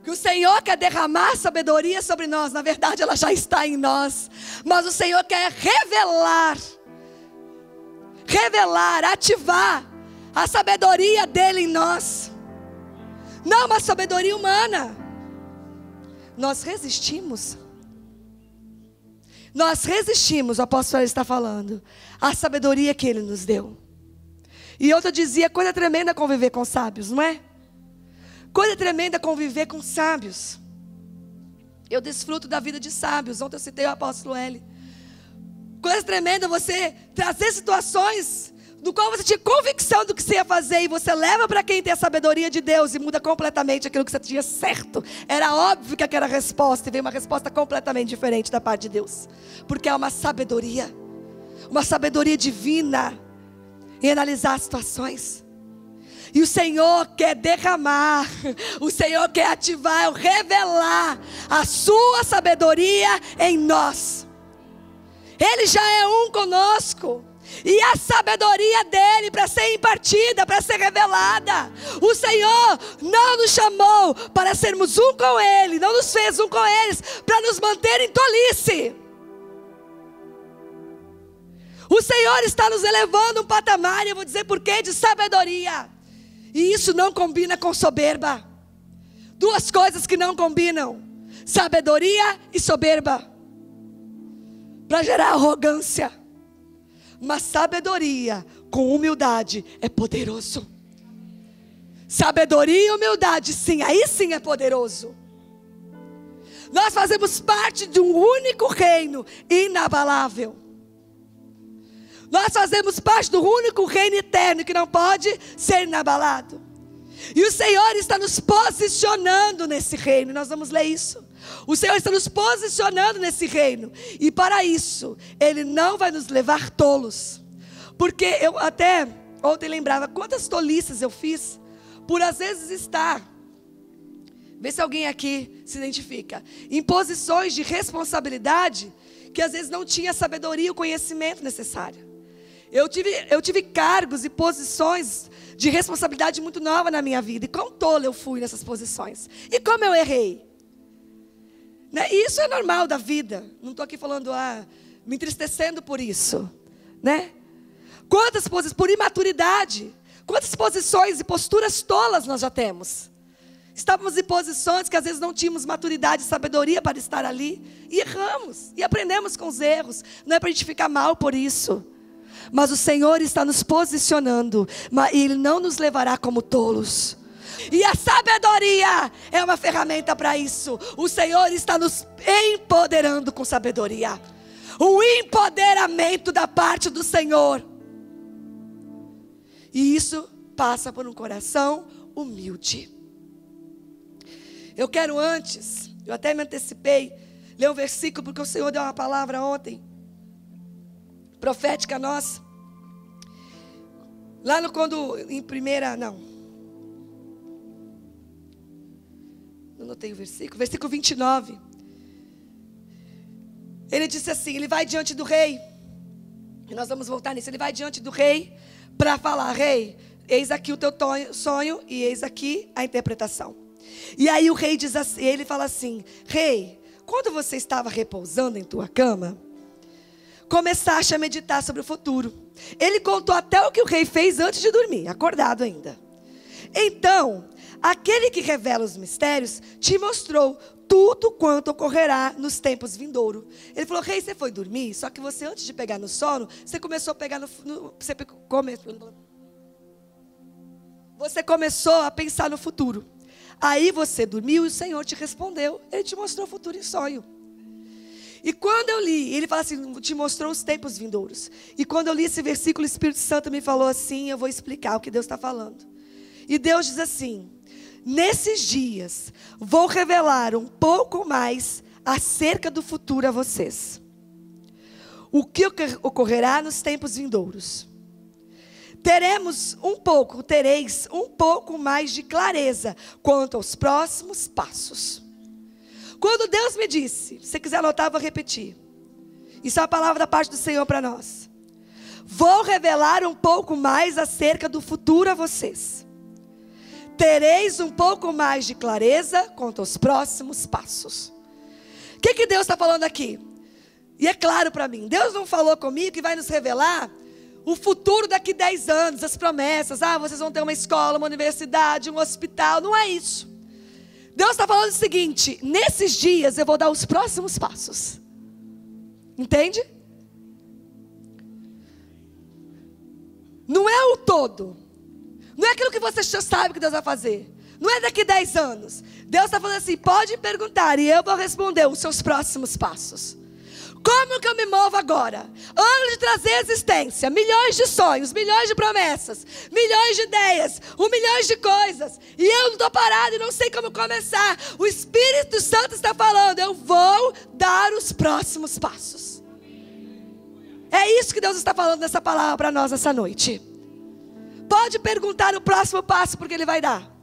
Que o Senhor quer derramar sabedoria sobre nós. Na verdade, ela já está em nós. Mas o Senhor quer revelar, ativar a sabedoria dele em nós. Não uma sabedoria humana. Nós resistimos. O apóstolo está falando, a sabedoria que ele nos deu. E outra dizia, coisa tremenda conviver com sábios, não é? Coisa tremenda conviver com sábios. Eu desfruto da vida de sábios. Ontem eu citei o apóstolo L. Coisa tremenda você trazer situações do qual você tinha convicção do que você ia fazer, e você leva para quem tem a sabedoria de Deus e muda completamente aquilo que você tinha certo. Era óbvio que aquela resposta, e veio uma resposta completamente diferente da parte de Deus. Porque é uma sabedoria divina em analisar as situações. E o Senhor quer derramar, o Senhor quer ativar, revelar a sua sabedoria em nós. Ele já é um conosco. E a sabedoria dele para ser impartida, para ser revelada. O Senhor não nos chamou para sermos um com ele, não nos fez um com eles para nos manter em tolice. O Senhor está nos elevando um patamar, e eu vou dizer por quê, de sabedoria. E isso não combina com soberba. Duas coisas que não combinam: sabedoria e soberba, para gerar arrogância. Mas sabedoria com humildade é poderoso. Sabedoria e humildade, sim, aí sim é poderoso. Nós fazemos parte de um único reino inabalável. Nós fazemos parte do único reino eterno que não pode ser inabalado. E o Senhor está nos posicionando nesse reino. Nós vamos ler isso. O Senhor está nos posicionando nesse reino. E para isso, Ele não vai nos levar tolos. Porque eu até ontem lembrava quantas tolices eu fiz por às vezes estar. Vê se alguém aqui se identifica. Em posições de responsabilidade que às vezes não tinha a sabedoria e o conhecimento necessário. Eu tive cargos e posições de responsabilidade muito nova na minha vida. E quão tolo eu fui nessas posições. E como eu errei. Né? E isso é normal da vida. Não estou aqui falando, me entristecendo por isso. Né? Quantas posições, por imaturidade. Quantas posições e posturas tolas nós já temos. Estávamos em posições que às vezes não tínhamos maturidade e sabedoria para estar ali. E erramos. E aprendemos com os erros. Não é para a gente ficar mal por isso. Mas o Senhor está nos posicionando, e Ele não nos levará como tolos. E a sabedoria é uma ferramenta para isso. O Senhor está nos empoderando com sabedoria. Um empoderamento da parte do Senhor. E isso passa por um coração humilde. Eu quero antes, eu até me antecipei, ler um versículo, porque o Senhor deu uma palavra ontem profética nossa. Lá no não notei o versículo 29. Ele disse assim, ele vai diante do rei. E nós vamos voltar nisso. Ele vai diante do rei para falar: rei, eis aqui o teu sonho e eis aqui a interpretação. E aí o rei diz assim, ele fala assim: rei, quando você estava repousando em tua cama, começaste a meditar sobre o futuro. Ele contou até o que o rei fez antes de dormir, acordado ainda. Então, aquele que revela os mistérios te mostrou tudo quanto ocorrerá nos tempos vindouros. Ele falou: rei, você foi dormir, só que você, antes de pegar no sono, você começou a pegar você começou a pensar no futuro. Aí você dormiu e o Senhor te respondeu. Ele te mostrou o futuro em sonho. E quando eu li, ele fala assim, te mostrou os tempos vindouros. E quando eu li esse versículo, o Espírito Santo me falou assim, eu vou explicar o que Deus está falando. E Deus diz assim: nesses dias, vou revelar um pouco mais acerca do futuro a vocês. O que ocorrerá nos tempos vindouros. Tereis um pouco mais de clareza quanto aos próximos passos. Quando Deus me disse, se você quiser anotar, eu vou repetir. Isso é uma palavra da parte do Senhor para nós. Vou revelar um pouco mais acerca do futuro a vocês. tereis um pouco mais de clareza quanto aos próximos passos. O que Deus está falando aqui? E é claro para mim, Deus não falou comigo que vai nos revelar o futuro daqui 10 anos, as promessas. Vocês vão ter uma escola, uma universidade, um hospital. Não é isso. Deus está falando o seguinte: nesses dias eu vou dar os próximos passos. Entende? Não é o todo. Não é aquilo que você já sabe que Deus vai fazer. Não é daqui 10 anos. Deus está falando assim: pode perguntar e eu vou responder os seus próximos passos. Como que eu me movo agora? Ano de trazer existência, milhões de sonhos, milhões de promessas, milhões de ideias, milhões de coisas. E eu não estou parado e não sei como começar. O Espírito Santo está falando: eu vou dar os próximos passos. É isso que Deus está falando nessa palavra para nós essa noite. Pode perguntar o próximo passo, porque Ele vai dar.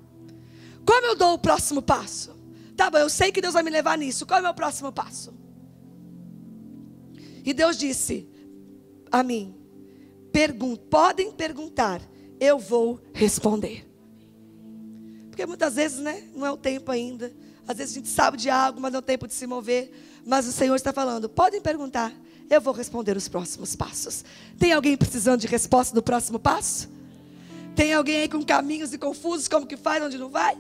Como eu dou o próximo passo? Tá bom, eu sei que Deus vai me levar nisso. Qual é o meu próximo passo? E Deus disse a mim: podem perguntar, eu vou responder. Porque muitas vezes, não é o tempo ainda. Às vezes a gente sabe de algo, mas não é o tempo de se mover. Mas o Senhor está falando: podem perguntar, eu vou responder os próximos passos. Tem alguém precisando de resposta do próximo passo? Tem alguém aí com caminhos e confusos, como que faz, onde não vai?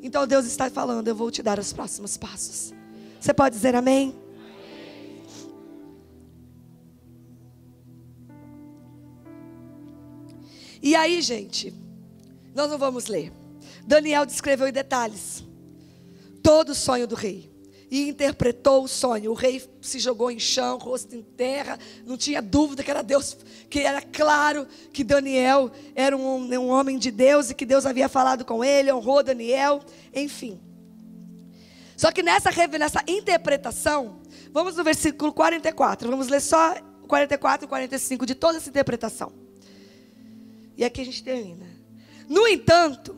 Então Deus está falando: eu vou te dar os próximos passos. Você pode dizer amém? E aí, gente, nós não vamos ler. Daniel descreveu em detalhes todo o sonho do rei. E interpretou o sonho. O rei se jogou em chão, rosto em terra. Não tinha dúvida que era Deus, que era claro que Daniel era um homem de Deus e que Deus havia falado com ele, honrou Daniel, enfim. Só que nessa interpretação, vamos no versículo 44. Vamos ler só 44 e 45 de toda essa interpretação. E aqui a gente termina. No entanto,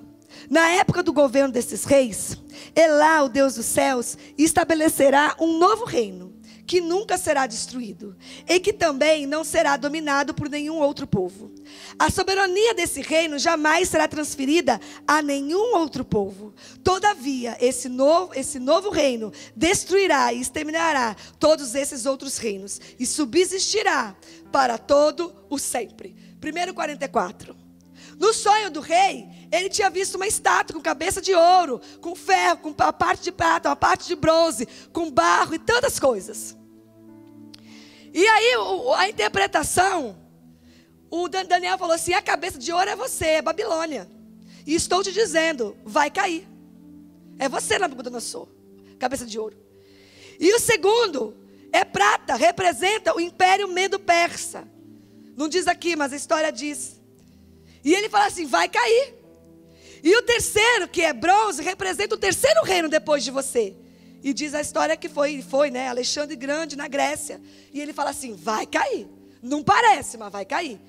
na época do governo desses reis, Elá, o Deus dos céus, estabelecerá um novo reino, que nunca será destruído, e que também não será dominado por nenhum outro povo. A soberania desse reino jamais será transferida a nenhum outro povo. Todavia, esse novo reino destruirá e exterminará todos esses outros reinos, e subsistirá para todo o sempre. 1:44. No sonho do rei, ele tinha visto uma estátua com cabeça de ouro, com ferro, com a parte de prata, uma parte de bronze, com barro e tantas coisas. E aí a interpretação, o Daniel falou assim: a cabeça de ouro é você, é Babilônia. E estou te dizendo, vai cair. É você, Nabucodonosor, cabeça de ouro. E o segundo é prata, representa o Império Medo-Persa. Não diz aqui, mas a história diz. E ele fala assim: vai cair. E o terceiro, que é bronze, representa o terceiro reino depois de você. E diz a história que foi Alexandre Grande na Grécia. E ele fala assim: vai cair. Não parece, mas vai cair.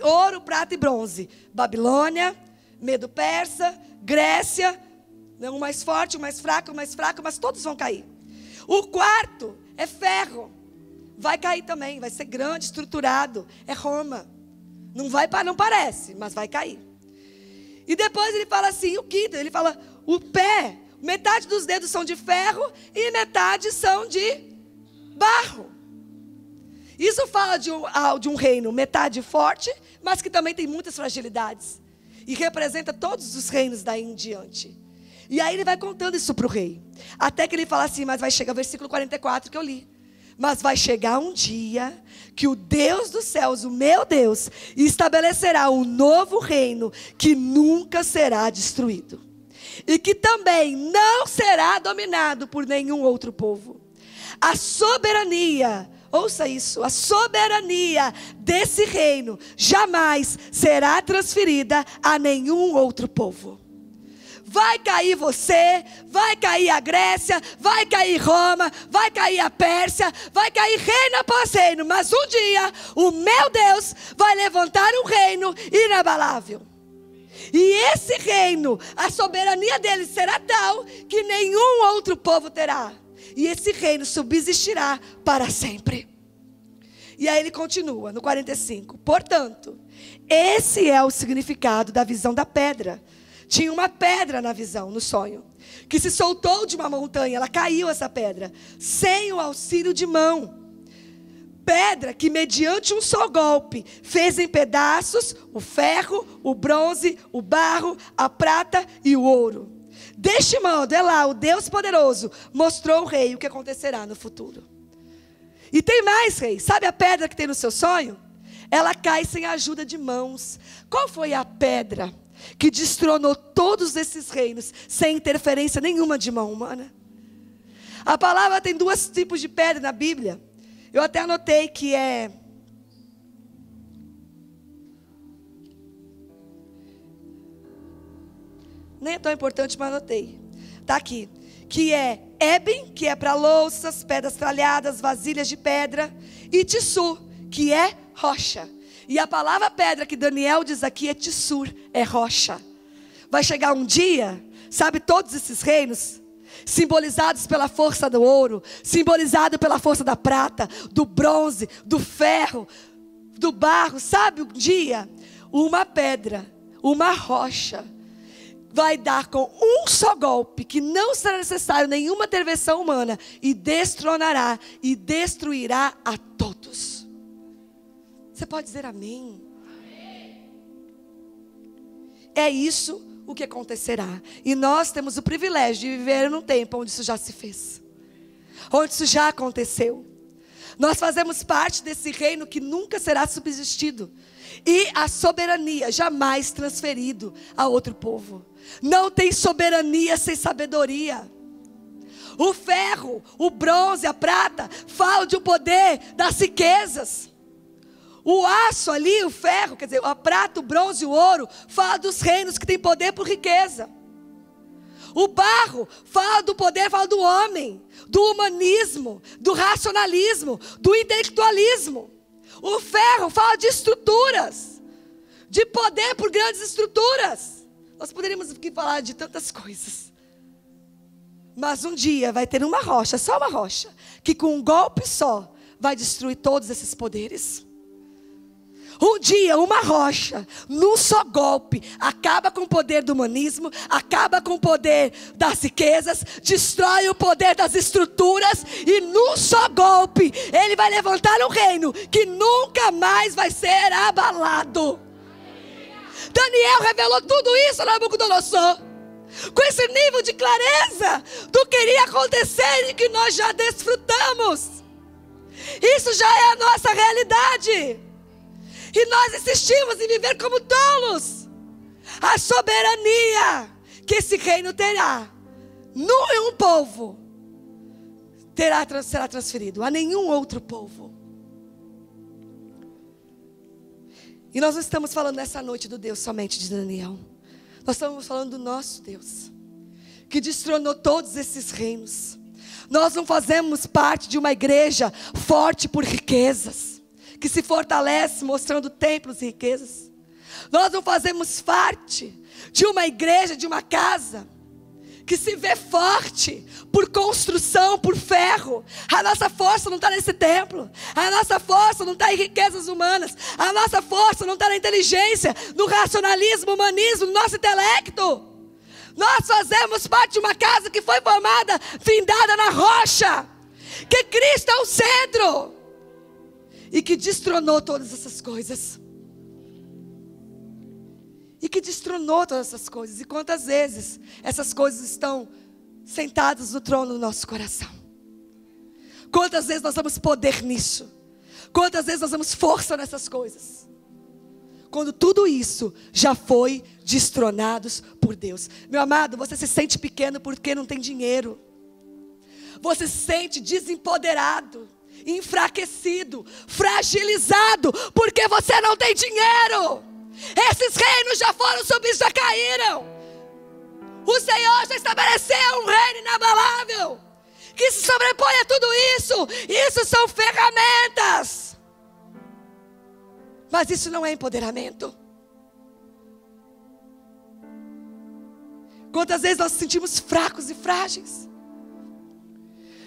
Ouro, prata e bronze. Babilônia, Medo-Persa, Grécia. Um mais forte, um mais fraco, mas todos vão cair. O quarto é ferro. Vai cair também, vai ser grande, estruturado. É Roma. Não parece, mas vai cair. E depois ele fala assim, o quinto, ele fala: o pé, metade dos dedos são de ferro e metade são de barro. Isso fala de um reino metade forte, mas que também tem muitas fragilidades. E representa todos os reinos daí em diante. E aí ele vai contando isso para o rei. Até que ele fala assim, mas vai chegar o versículo 44 que eu li. Mas vai chegar um dia que o Deus dos céus, o meu Deus, estabelecerá um novo reino que nunca será destruído. E que também não será dominado por nenhum outro povo. A soberania, ouça isso, a soberania desse reino jamais será transferida a nenhum outro povo. Vai cair você, vai cair a Grécia, vai cair Roma, vai cair a Pérsia, vai cair reino após reino. Mas um dia, o meu Deus vai levantar um reino inabalável. E esse reino, a soberania dele será tal que nenhum outro povo terá. E esse reino subsistirá para sempre. E aí ele continua no 45. Portanto, esse é o significado da visão da pedra, tinha uma pedra na visão, no sonho, que se soltou de uma montanha. Ela caiu, essa pedra, sem o auxílio de mão. Pedra que, mediante um só golpe, fez em pedaços o ferro, o bronze, o barro, a prata e o ouro. Deste modo, Elá, o Deus poderoso, mostrou ao rei o que acontecerá no futuro. E tem mais, rei. Sabe a pedra que tem no seu sonho? Ela cai sem a ajuda de mãos. Qual foi a pedra que destronou todos esses reinos sem interferência nenhuma de mão humana? A palavra tem dois tipos de pedra na Bíblia. Eu até anotei que é... Nem é tão importante, mas anotei. Está aqui. Que é Eben, que é para louças, pedras tralhadas, vasilhas de pedra. E Tissur, que é rocha. E a palavra pedra que Daniel diz aqui é Tissur, é rocha. Vai chegar um dia, sabe, todos esses reinos, simbolizados pela força do ouro, simbolizado pela força da prata, do bronze, do ferro, do barro. Sabe, um dia, uma pedra, uma rocha, vai dar com um só golpe, que não será necessário nenhuma intervenção humana, e destronará e destruirá a todos. Você pode dizer amém? Amém. É isso o que acontecerá. E nós temos o privilégio de viver num tempo onde isso já se fez, onde isso já aconteceu. Nós fazemos parte desse reino que nunca será subsistido, e a soberania jamais transferido a outro povo. Não tem soberania sem sabedoria. O ferro, o bronze, a prata falam de um poder das riquezas. O aço ali, o ferro, quer dizer, a prata, o bronze, o ouro, fala dos reinos que têm poder por riqueza. O barro fala do poder, fala do homem, do humanismo, do racionalismo, do intelectualismo. O ferro fala de estruturas, de poder por grandes estruturas. Nós poderíamos aqui falar de tantas coisas. Mas um dia vai ter uma rocha, só uma rocha, que com um golpe só vai destruir todos esses poderes. Um dia, uma rocha, num só golpe, acaba com o poder do humanismo, acaba com o poder das riquezas, destrói o poder das estruturas, e num só golpe, ele vai levantar um reino que nunca mais vai ser abalado. Daniel revelou tudo isso a Nabucodonosor, com esse nível de clareza do que iria acontecer e que nós já desfrutamos. Isso já é a nossa realidade. E nós insistimos em viver como tolos. A soberania que esse reino terá, num povo, será transferido a nenhum outro povo. E nós não estamos falando nessa noite do Deus somente de Daniel. Nós estamos falando do nosso Deus, que destronou todos esses reinos. Nós não fazemos parte de uma igreja forte por riquezas, que se fortalece mostrando templos e riquezas. Nós não fazemos parte de uma igreja, de uma casa, que se vê forte por construção, por ferro. A nossa força não está nesse templo. A nossa força não está em riquezas humanas. A nossa força não está na inteligência, no racionalismo, humanismo, no nosso intelecto. Nós fazemos parte de uma casa que foi formada, findada na rocha, que Cristo é o centro, e que destronou todas essas coisas. E que destronou todas essas coisas. E quantas vezes essas coisas estão sentadas no trono do nosso coração? Quantas vezes nós damos poder nisso? Quantas vezes nós damos força nessas coisas? Quando tudo isso já foi destronados por Deus. Meu amado, você se sente pequeno porque não tem dinheiro. Você se sente desempoderado, enfraquecido, fragilizado, porque você não tem dinheiro. Esses reinos já foram subidos, já caíram. O Senhor já estabeleceu um reino inabalável, que se sobrepõe a tudo isso. Isso são ferramentas, mas isso não é empoderamento. Quantas vezes nós nos sentimos fracos e frágeis?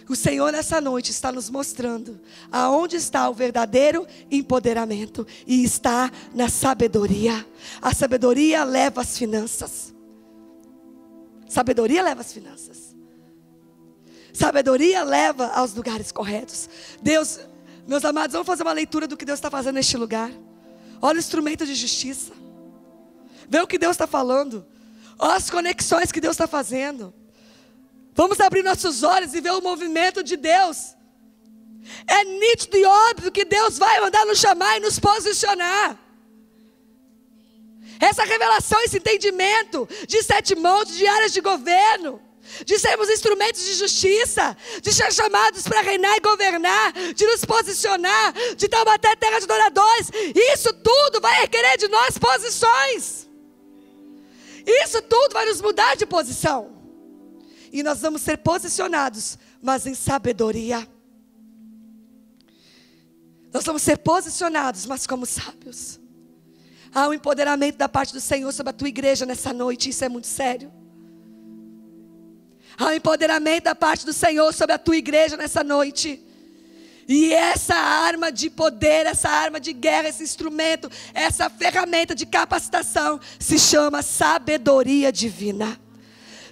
O Senhor nessa noite está nos mostrando aonde está o verdadeiro empoderamento, e está na sabedoria. A sabedoria leva as finanças. Sabedoria leva às finanças. Sabedoria leva aos lugares corretos. Deus, meus amados, vamos fazer uma leitura do que Deus está fazendo neste lugar. Olha o instrumento de justiça. Vê o que Deus está falando. Olha as conexões que Deus está fazendo. Vamos abrir nossos olhos e ver o movimento de Deus. É nítido e óbvio que Deus vai mandar nos chamar e nos posicionar. Essa revelação, esse entendimento de 7 montes, de áreas de governo, de sermos instrumentos de justiça, de ser chamados para reinar e governar, de nos posicionar, de até terra de adoradores. Isso tudo vai requerer de nós posições. Isso tudo vai nos mudar de posição. E nós vamos ser posicionados, mas em sabedoria. Nós vamos ser posicionados, mas como sábios. Há um empoderamento da parte do Senhor sobre a tua igreja nessa noite. Isso é muito sério. Há um empoderamento da parte do Senhor sobre a tua igreja nessa noite. E essa arma de poder, essa arma de guerra, esse instrumento, essa ferramenta de capacitação se chama sabedoria divina.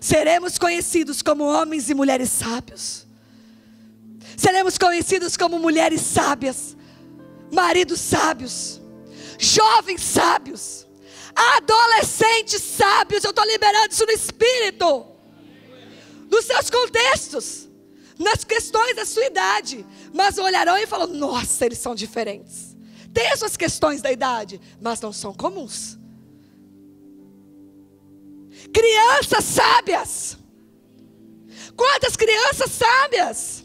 Seremos conhecidos como homens e mulheres sábios. Seremos conhecidos como mulheres sábias, maridos sábios, jovens sábios, adolescentes sábios. Eu estou liberando isso no espírito, nos seus contextos, nas questões da sua idade. Mas olharão e falam: nossa, eles são diferentes. Tem as suas questões da idade, mas não são comuns. Crianças sábias. Quantas crianças sábias?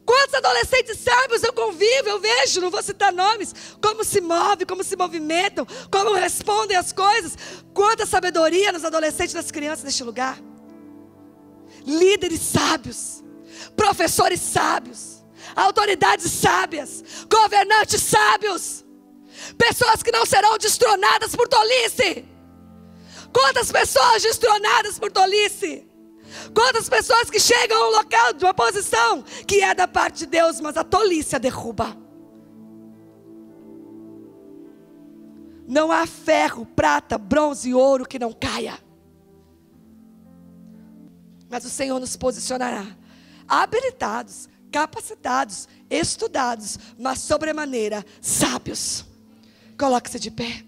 Quantos adolescentes sábios eu convivo, eu vejo, não vou citar nomes, como se movem, como se movimentam, como respondem às coisas. Quanta sabedoria nos adolescentes e nas crianças neste lugar. Líderes sábios, professores sábios, autoridades sábias, governantes sábios, pessoas que não serão destronadas por tolice. Quantas pessoas destronadas por tolice? Quantas pessoas que chegam a um local de uma posição que é da parte de Deus, mas a tolice a derruba. Não há ferro, prata, bronze e ouro que não caia. Mas o Senhor nos posicionará habilitados, capacitados, estudados, mas sobremaneira sábios. Coloque-se de pé.